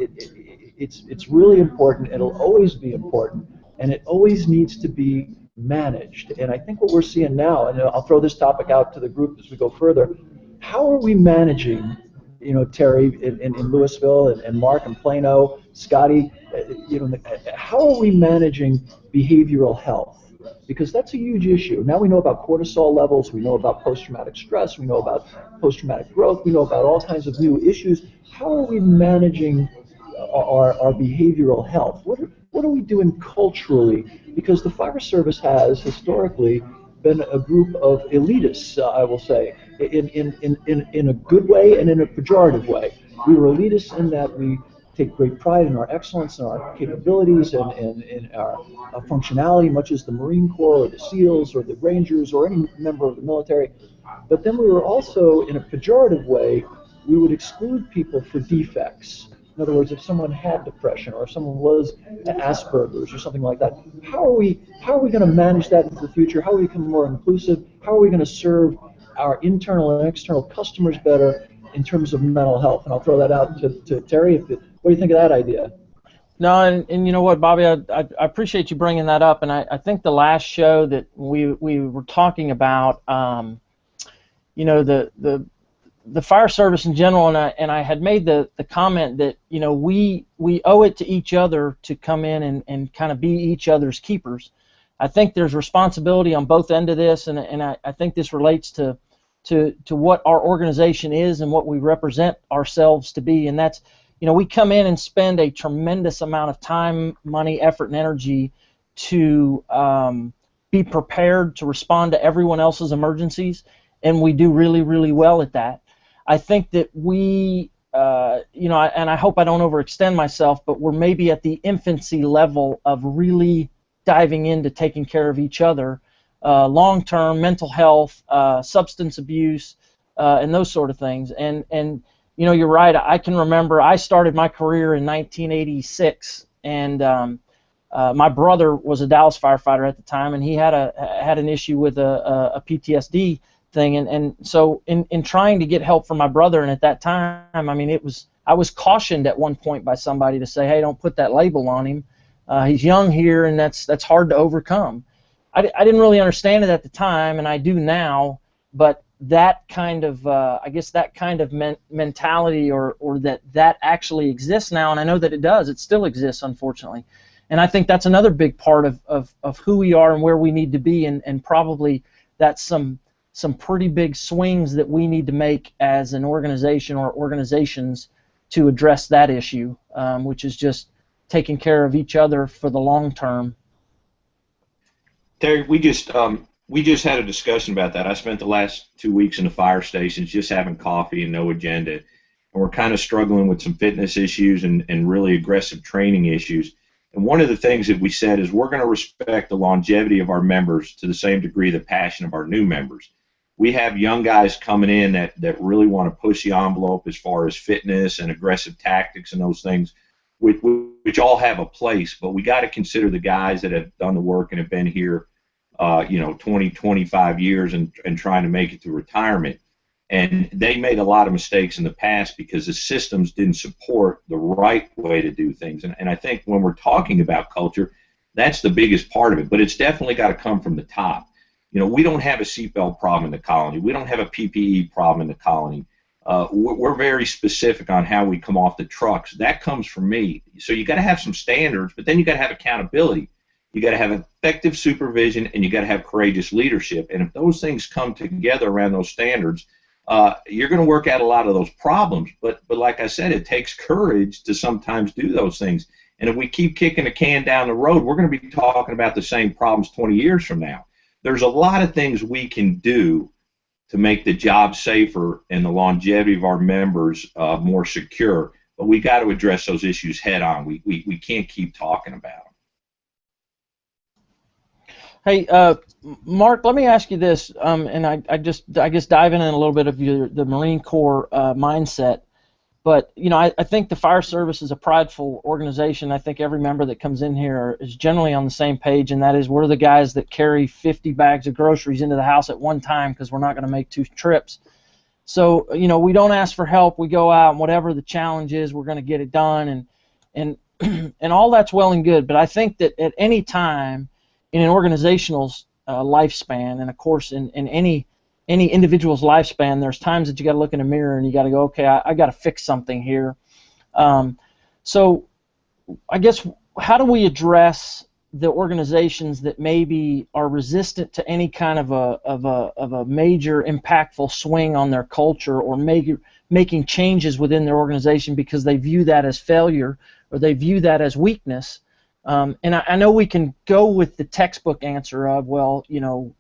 it's really important. It'll always be important, and it always needs to be managed. And I think what we're seeing now, and I'll throw this topic out to the group as we go further, how are we managing, Terry in Louisville and Marc in Plano, Scotty, how are we managing behavioral health? Because that's a huge issue. Now we know about cortisol levels, we know about post-traumatic stress, we know about post-traumatic growth, we know about all kinds of new issues. How are we managing our behavioral health? What are we doing culturally? Because the fire service has historically been a group of elitists, I will say, in a good way and in a pejorative way. We were elitists in that we take great pride in our excellence and our capabilities and in our functionality, much as the Marine Corps or the SEALs or the Rangers or any member of the military. But then we were also, in a pejorative way, we would exclude people for defects. In other words, if someone had depression or if someone was Asperger's or something like that, how are we going to manage that into the future? How are we become more inclusive? How are we going to serve our internal and external customers better in terms of mental health? And I'll throw that out to Terry. What do you think of that idea? No, and you know what, Bobby, I appreciate you bringing that up, and I think the last show that we were talking about, the fire service in general, and I had made the comment that we owe it to each other to come in and kind of be each other's keepers. I think there's responsibility on both ends of this, and I think this relates to what our organization is and what we represent ourselves to be, and that's we come in and spend a tremendous amount of time, money, effort, and energy to be prepared to respond to everyone else's emergencies, and we do really, really well at that. I think that we, and I hope I don't overextend myself, but we're maybe at the infancy level of really diving into taking care of each other, long-term mental health, substance abuse, and those sort of things. And you're right. I can remember I started my career in 1986, and my brother was a Dallas firefighter at the time, and he had an issue with a PTSD thing, and so in trying to get help from my brother, and at that time, I mean, I was cautioned at one point by somebody to say, hey, don't put that label on him. He's young here, and that's hard to overcome. I didn't really understand it at the time, and I do now, but that kind of, mentality or that actually exists now, and I know that it does. It still exists, unfortunately. And I think that's another big part of who we are and where we need to be, and probably that's some pretty big swings that we need to make as an organization or organizations to address that issue, which is just taking care of each other for the long term. Terry, we just had a discussion about that. I spent the last 2 weeks in the fire stations just having coffee and no agenda, and we're kind of struggling with some fitness issues and really aggressive training issues. And one of the things that we said is we're going to respect the longevity of our members to the same degree the passion of our new members. We have young guys coming in that really want to push the envelope as far as fitness and aggressive tactics and those things, which all have a place, but we got to consider the guys that have done the work and have been here 20, 25 years and trying to make it to retirement. And they made a lot of mistakes in the past because the systems didn't support the right way to do things. And I think when we're talking about culture, that's the biggest part of it, but it's definitely got to come from the top. We don't have a seatbelt problem in the colony. We don't have a PPE problem in the colony. we're very specific on how we come off the trucks. That comes from me. So you got to have some standards, but then you got to have accountability. You got to have effective supervision, and you got to have courageous leadership. And if those things come together around those standards, you're going to work out a lot of those problems. But like I said, it takes courage to sometimes do those things. And if we keep kicking the can down the road, we're going to be talking about the same problems 20 years from now. There's a lot of things we can do to make the job safer and the longevity of our members more secure. But we got to address those issues head on. We can't keep talking about them. Hey, Marc, let me ask you this, and I guess diving in a little bit of the Marine Corps mindset. But I think the fire service is a prideful organization. I think every member that comes in here is generally on the same page, and that is we're the guys that carry 50 bags of groceries into the house at one time because we're not going to make 2 trips. So we don't ask for help. We go out, and whatever the challenge is, we're going to get it done, and all that's well and good. But I think that at any time in an organizational lifespan, and of course in any individual's lifespan, there's times that you got to look in a mirror and you got to go, okay, I got to fix something here. So I guess how do we address the organizations that maybe are resistant to any kind of a major impactful swing on their culture, or making changes within their organization because they view that as failure or they view that as weakness? And I know we can go with the textbook answer of, well, you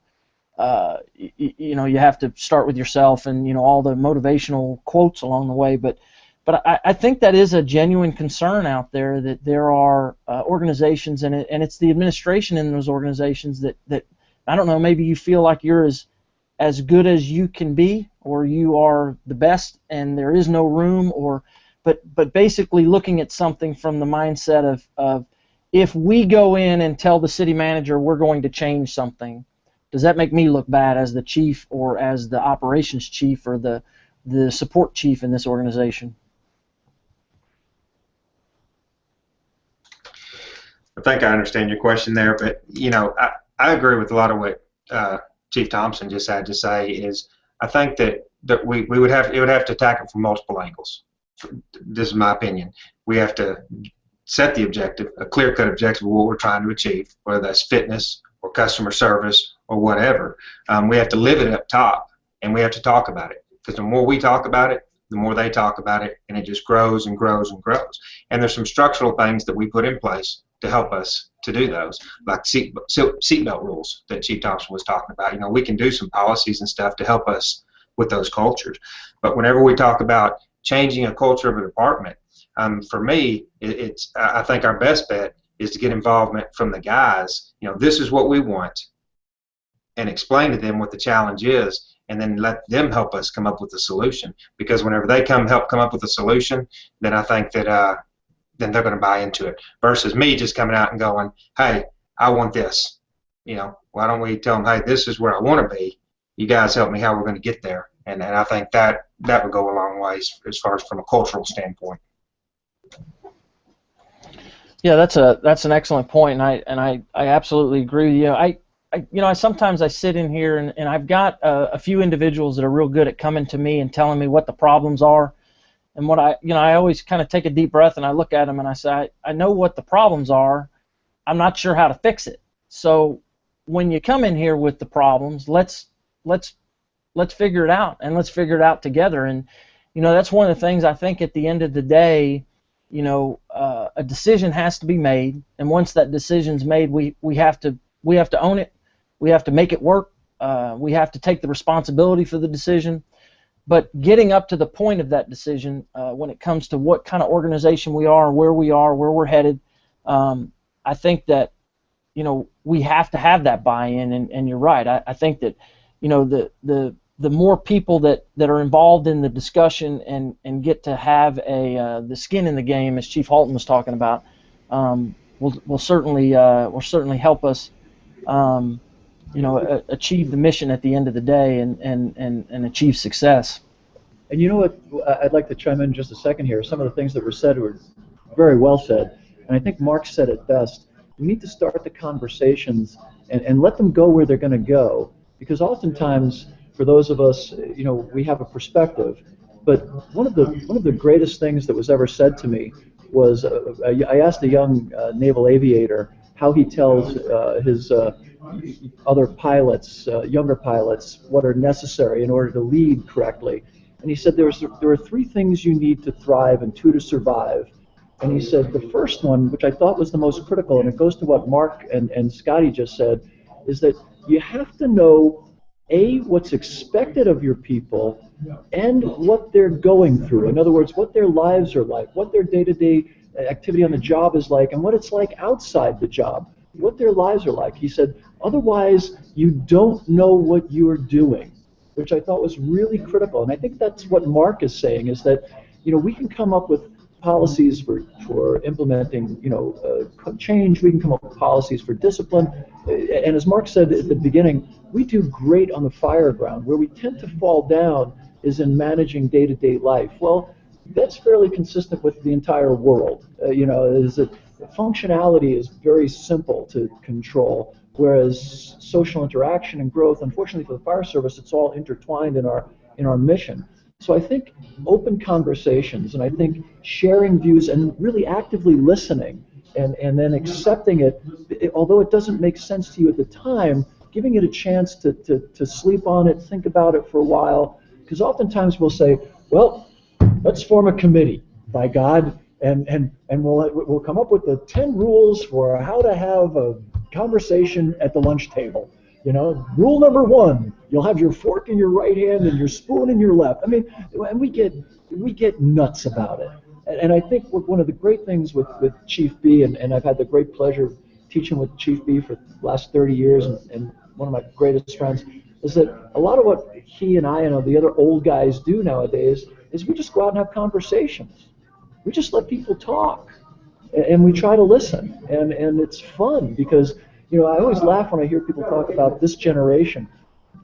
have to start with yourself, and all the motivational quotes along the way. But I think that is a genuine concern out there, that there are organizations, and it's the administration in those organizations that I don't know, maybe you feel like you're as good as you can be, or you are the best, and there is no room, but basically looking at something from the mindset of if we go in and tell the city manager we're going to change something, does that make me look bad as the chief, or as the operations chief, or the support chief in this organization? I think I understand your question there, but I agree with a lot of what Chief Thompson just had to say. Is I think that we would have to attack it from multiple angles. This is my opinion. We have to set the objective, a clear-cut objective of what we're trying to achieve, whether that's fitness or customer service or whatever. We have to live it up top, and we have to talk about it, because the more we talk about it, the more they talk about it, and it just grows and grows and grows. And there's some structural things that we put in place to help us to do those, like seatbelt rules that Chief Thompson was talking about. We can do some policies and stuff to help us with those cultures. But whenever we talk about changing a culture of a department, for me, I think our best bet is to get involvement from the guys. This is what we want, and explain to them what the challenge is, and then let them help us come up with a solution. Because whenever they help come up with a solution, then I think that then they're going to buy into it. Versus me just coming out and going, hey, I want this. Why don't we tell them, hey, this is where I want to be. You guys help me how we're going to get there. And I think that would go a long ways as far as from a cultural standpoint. Yeah, that's an excellent point, and I absolutely agree with you. I sometimes I sit in here and I've got a few individuals that are real good at coming to me and telling me what the problems are, and what I always kind of take a deep breath and I look at them and I say, I know what the problems are, I'm not sure how to fix it. So when you come in here with the problems, let's figure it out, and let's figure it out together. And that's one of the things I think at the end of the day, a decision has to be made, and once that decision's made, we have to own it. We have to make it work. We have to take the responsibility for the decision. But getting up to the point of that decision, when it comes to what kind of organization we are, where we're headed, I think that we have to have that buy-in. And you're right. I think that the more people that are involved in the discussion and get to have the skin in the game, as Chief Halton was talking about, will certainly help us achieve the mission at the end of the day and achieve success. And you know what? I'd like to chime in just a second here. Some of the things that were said were very well said, and I think Marc said it best. We need to start the conversations and let them go where they're going to go, because oftentimes, for those of us, we have a perspective, But one of the greatest things that was ever said to me was I asked a young naval aviator how he tells his other pilots, younger pilots, what are necessary in order to lead correctly. And he said there are three things you need to thrive and two to survive. And he said the first one, which I thought was the most critical, and it goes to what Marc and Scotty just said, is that you have to know, A, what's expected of your people and what they're going through. In other words, what their lives are like, what their day-to-day activity on the job is like, and what it's like outside the job, what their lives are like. He said, otherwise, you don't know what you're doing, which I thought was really critical. And I think that's what Marc is saying, is that, we can come up with policies for implementing, change. We can come up with policies for discipline. And as Marc said at the beginning, we do great on the fire ground. Where we tend to fall down is in managing day-to-day life. Well, that's fairly consistent with the entire world. Is that functionality is very simple to control, whereas social interaction and growth, unfortunately for the fire service, it's all intertwined in our mission. So I think open conversations, and I think sharing views and really actively listening and then accepting it, although it doesn't make sense to you at the time, giving it a chance to sleep on it, think about it for a while, because oftentimes we'll say, well, let's form a committee, by God, and we'll come up with the 10 rules for how to have a conversation at the lunch table. Rule number 1, you'll have your fork in your right hand and your spoon in your left. I mean, and we get nuts about it. And I think one of the great things with Chief B, and I've had the great pleasure of teaching with Chief B for the last 30 years, and one of my greatest friends, is that a lot of what he and I and the other old guys do nowadays is we just go out and have conversations. We just let people talk, and we try to listen, and it's fun because, I always laugh when I hear people talk about this generation.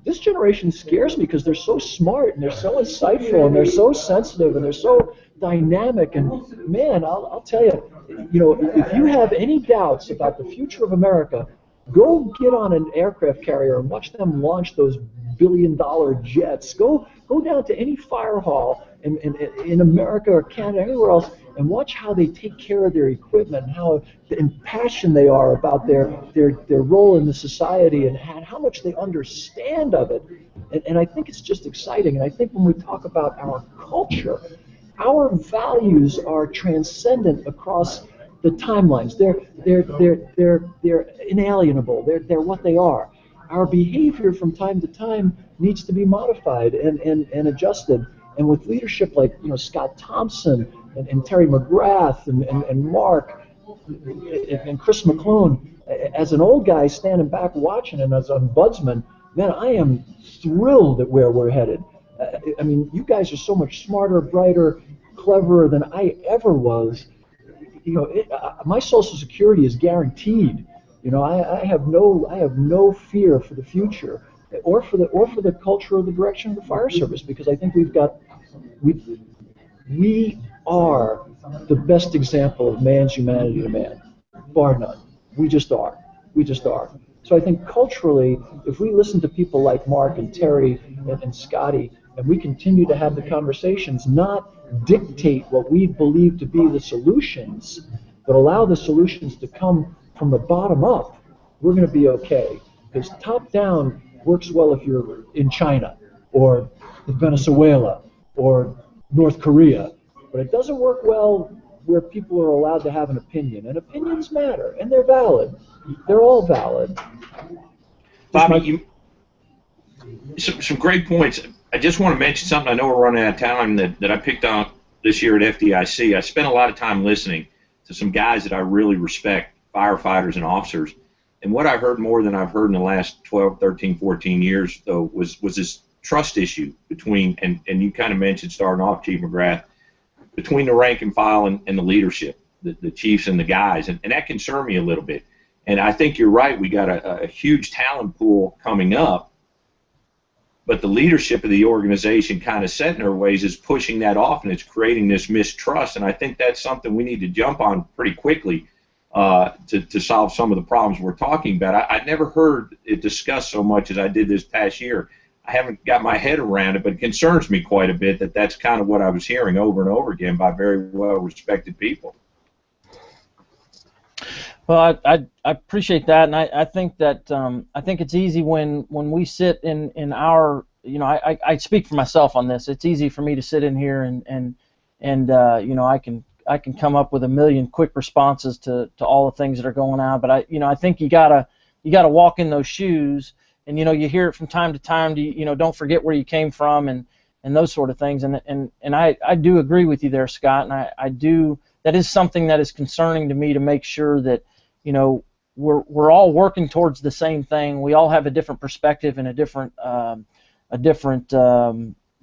This generation scares me because they're so smart and they're so insightful and they're so sensitive and they're so dynamic. And man, I'll tell you, if you have any doubts about the future of America, go get on an aircraft carrier and watch them launch those billion-dollar jets. Go down to any fire hall in America or Canada, anywhere else, and watch how they take care of their equipment, and how impassioned they are about their role in the society, and how much they understand of it. And I think it's just exciting. And I think when we talk about our culture, our values are transcendent across the timelines. They're inalienable. They're what they are. Our behavior from time to time needs to be modified and adjusted. And with leadership like Scott Thompson and Terry McGrath and Marc and Chris McClone, as an old guy standing back watching and as ombudsman, man, I am thrilled at where we're headed. I mean, you guys are so much smarter, brighter, cleverer than I ever was. My Social Security is guaranteed. I have no fear for the future, or for the culture or the direction of the fire service, because I think we are the best example of man's humanity to man, bar none. We just are. So I think culturally, if we listen to people like Marc and Terry and Scotty, and we continue to have the conversations, not dictate what we believe to be the solutions, but allow the solutions to come from the bottom up, we're going to be okay. Because top down works well if you're in China or Venezuela or North Korea, but it doesn't work well where people are allowed to have an opinion. And opinions matter, and they're valid. They're all valid. Bobby, some great points. I just want to mention something. I know we're running out of time that I picked up this year at FDIC. I spent a lot of time listening to some guys that I really respect, firefighters and officers. And what I heard more than I've heard in the last 12, 13, 14 years, though, was this trust issue between, and you kind of mentioned starting off, Chief McGrath, between the rank and file and the leadership, the chiefs and the guys. And that concerned me a little bit. And I think you're right. We got a huge talent pool coming up. But the leadership of the organization kind of set in their ways is pushing that off, and it's creating this mistrust. And I think that's something we need to jump on pretty quickly to solve some of the problems we're talking about. I never heard it discussed so much as I did this past year. I haven't got my head around it, but it concerns me quite a bit that that's kind of what I was hearing over and over again by very well-respected people. Well, I appreciate that, and I think that I think it's easy when we sit in our, you know, I speak for myself on this. It's easy for me to sit in here and you know, I can come up with a million quick responses to all the things that are going on, but I think you gotta walk in those shoes, and you know, you hear it from time to time. You know, don't forget where you came from and those sort of things, and I do agree with you there, Scott, and I do. That is something that is concerning to me, to make sure that, you know, we're all working towards the same thing. We all have a different perspective and a different you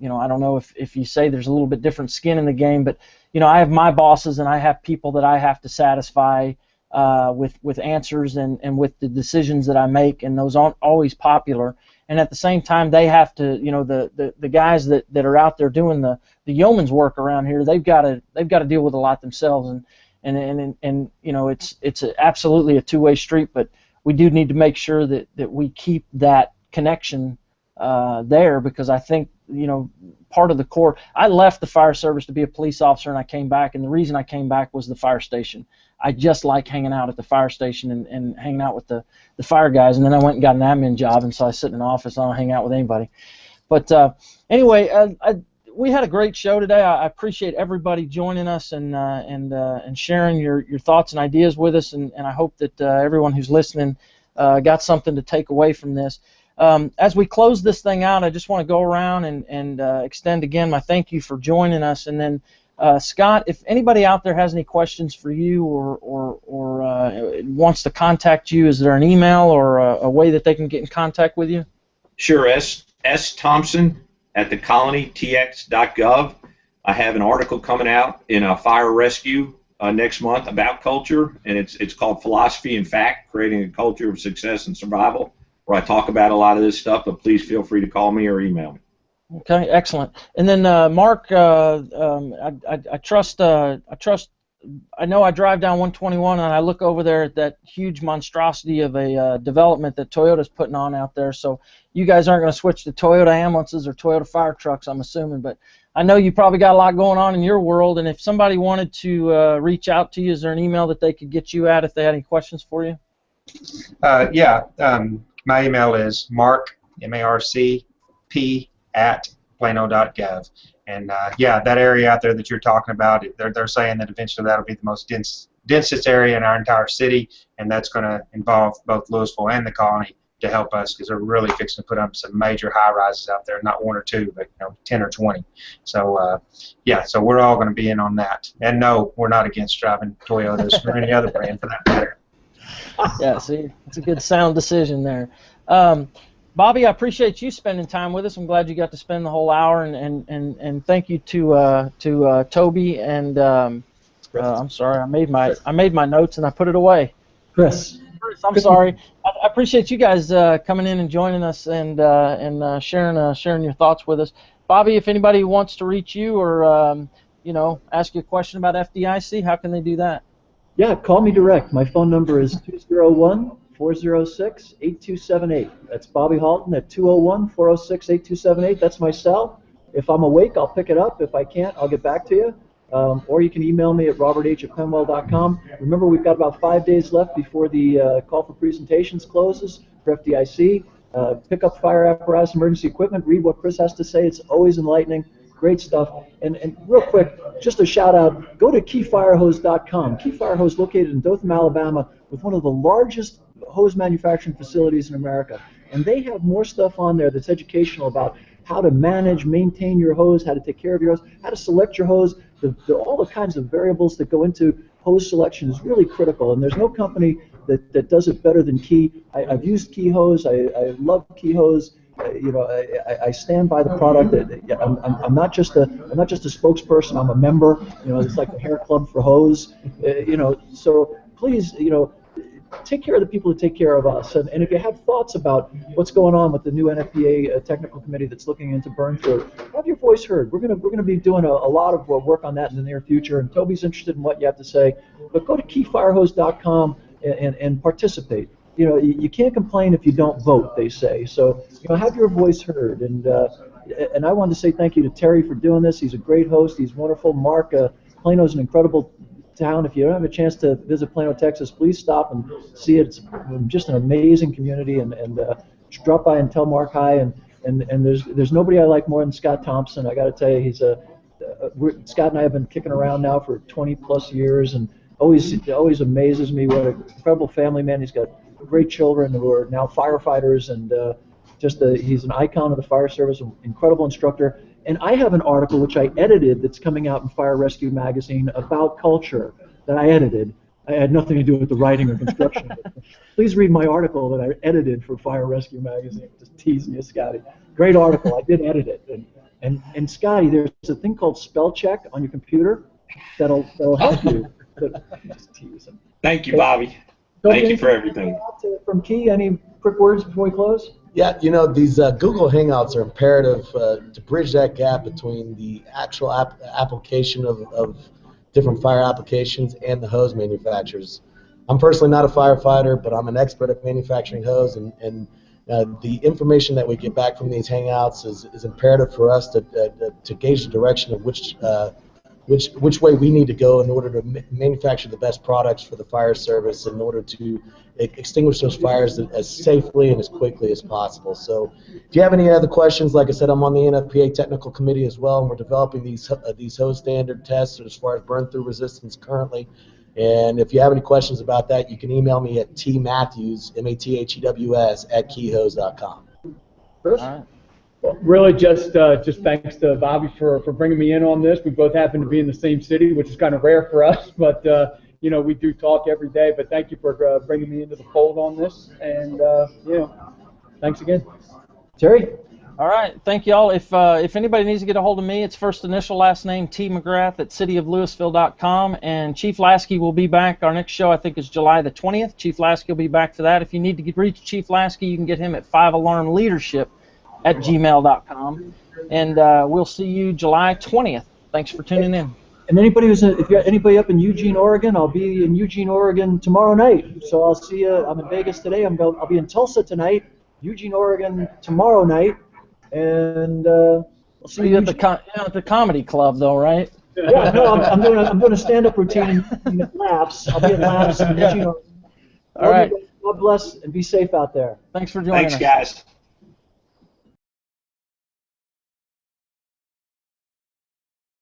know, I don't know if you say there's a little bit different skin in the game, but you know, I have my bosses and I have people that I have to satisfy with answers and with the decisions that I make, and those aren't always popular. And at the same time, they have to, you know, the guys that are out there doing the yeoman's work around here, they've got to deal with a lot themselves, and you know, it's absolutely a two-way street, but we do need to make sure that we keep that connection there, because I think, you know, part of the core. I left the fire service to be a police officer, and I came back, and the reason I came back was the fire station. I just like hanging out at the fire station and hanging out with the fire guys, and then I went and got an admin job, and so I sit in an office. I don't hang out with anybody. But anyway, we had a great show today. I appreciate everybody joining us and sharing your thoughts and ideas with us, and I hope that everyone who's listening got something to take away from this. As we close this thing out, I just want to go around and extend again my thank you for joining us, and then Scott, if anybody out there has any questions for you or wants to contact you, is there an email or a way that they can get in contact with you? Sure, S. Thompson at thecolonytx.gov. I have an article coming out in a fire rescue next month about culture, and it's called Philosophy and Fact, Creating a Culture of Success and Survival, where I talk about a lot of this stuff, but please feel free to call me or email me. Okay, excellent. And then Marc, I trust. I know I drive down 121 and I look over there at that huge monstrosity of a development that Toyota's putting on out there. So you guys aren't going to switch to Toyota ambulances or Toyota fire trucks, I'm assuming. But I know you probably got a lot going on in your world. And if somebody wanted to reach out to you, is there an email that they could get you at if they had any questions for you? Yeah. My email is Marc, M-A-R-C-P, @plano.gov. And yeah, that area out there that you're talking about, they're saying that eventually that'll be the most densest area in our entire city, and that's going to involve both Louisville and the Colony to help us, because they're really fixing to put up some major high-rises out there, not one or two, but 10 or 20. So yeah, so we're all going to be in on that. And no, we're not against driving Toyotas or any other brand for that matter. Yeah, see, it's a good sound decision there. Bobby, I appreciate you spending time with us. I'm glad you got to spend the whole hour, and thank you to Toby and I'm sorry, I made my notes and I put it away. Chris, I'm sorry. I appreciate you guys coming in and joining us and sharing your thoughts with us. Bobby, if anybody wants to reach you or ask you a question about FDIC, how can they do that? Yeah, call me direct. My phone number is 201-406-8278. That's Bobby Halton at 201-406-8278. That's my cell. If I'm awake, I'll pick it up. If I can't, I'll get back to you. Or you can email me at roberth@penwell.com. Remember, we've got about 5 days left before the call for presentations closes for FDIC. Pick up fire apparatus, emergency equipment, read what Chris has to say. It's always enlightening. Great stuff. And real quick, just a shout out, go to keyfirehose.com. Key Fire Hose located in Dothan, Alabama, with one of the largest hose manufacturing facilities in America. And they have more stuff on there that's educational about how to manage, maintain your hose, how to take care of your hose, how to select your hose. All the kinds of variables that go into hose selection is really critical. And there's no company that does it better than Key. I've used Key Hose. I love Key Hose. I stand by the product. I'm not just a spokesperson. I'm a member. It's like the hair club for hose. So please, take care of the people who take care of us. And if you have thoughts about what's going on with the new NFPA technical committee that's looking into burn-through, have your voice heard. We're gonna be doing a lot of work on that in the near future. And Toby's interested in what you have to say. But go to keyfirehose.com and participate. you can't complain if you don't vote, they say. So, have your voice heard. And I wanted to say thank you to Terry for doing this. He's a great host. He's wonderful. Marc, Plano's an incredible town. If you don't have a chance to visit Plano, Texas, please stop and see it. It's just an amazing community. And drop by and tell Marc hi. And there's nobody I like more than Scott Thompson. I got to tell you, he's Scott and I have been kicking around now for 20 plus years, and always amazes me what an incredible family man. He's got great children who are now firefighters, and he's an icon of the fire service, an incredible instructor. And I have an article which I edited that's coming out in Fire Rescue Magazine about culture that I edited. I had nothing to do with the writing or construction. Please read my article that I edited for Fire Rescue Magazine. Just teasing you, Scotty. Great article. I did edit it. And Scotty, there's a thing called spell check on your computer that'll help you. Just teasing. Thank you, Bobby. Thank you for everything. From Key, any quick words before we close? Yeah, these Google Hangouts are imperative to bridge that gap between the actual application of different fire applications and the hose manufacturers. I'm personally not a firefighter, but I'm an expert at manufacturing hose, and the information that we get back from these Hangouts is imperative for us to gauge the direction of which way we need to go in order to manufacture the best products for the fire service in order to extinguish those fires as safely and as quickly as possible. So if you have any other questions, like I said, I'm on the NFPA technical committee as well, and we're developing these hose standard tests as far as burn-through resistance currently. And if you have any questions about that, you can email me at tmatthews, M-A-T-H-E-W-S, @keyhose.com. Chris? All right. Well, really, just thanks to Bobby for bringing me in on this. We both happen to be in the same city, which is kind of rare for us, but we do talk every day. But thank you for bringing me into the fold on this, and thanks again. Terry? All right, thank you all. If anybody needs to get a hold of me, it's first initial, last name, T. McGrath at cityoflouisville.com. And Chief Lasky will be back. Our next show, I think, is July the 20th. Chief Lasky will be back for that. If you need to reach Chief Lasky, you can get him at 5alarmleadership@gmail.com. And we'll see you July 20th. Thanks for tuning in. And if you're anybody up in Eugene, Oregon, I'll be in Eugene, Oregon tomorrow night. So I'll see you. I'm in Vegas today. I'll be in Tulsa tonight, Eugene, Oregon tomorrow night. And we'll see you at the comedy club, though, right? Yeah, no, I'm doing a stand-up routine at Laps. I'll be at Laps in Eugene, Oregon. All right. God bless and be safe out there. Thanks for joining us. Thanks, guys.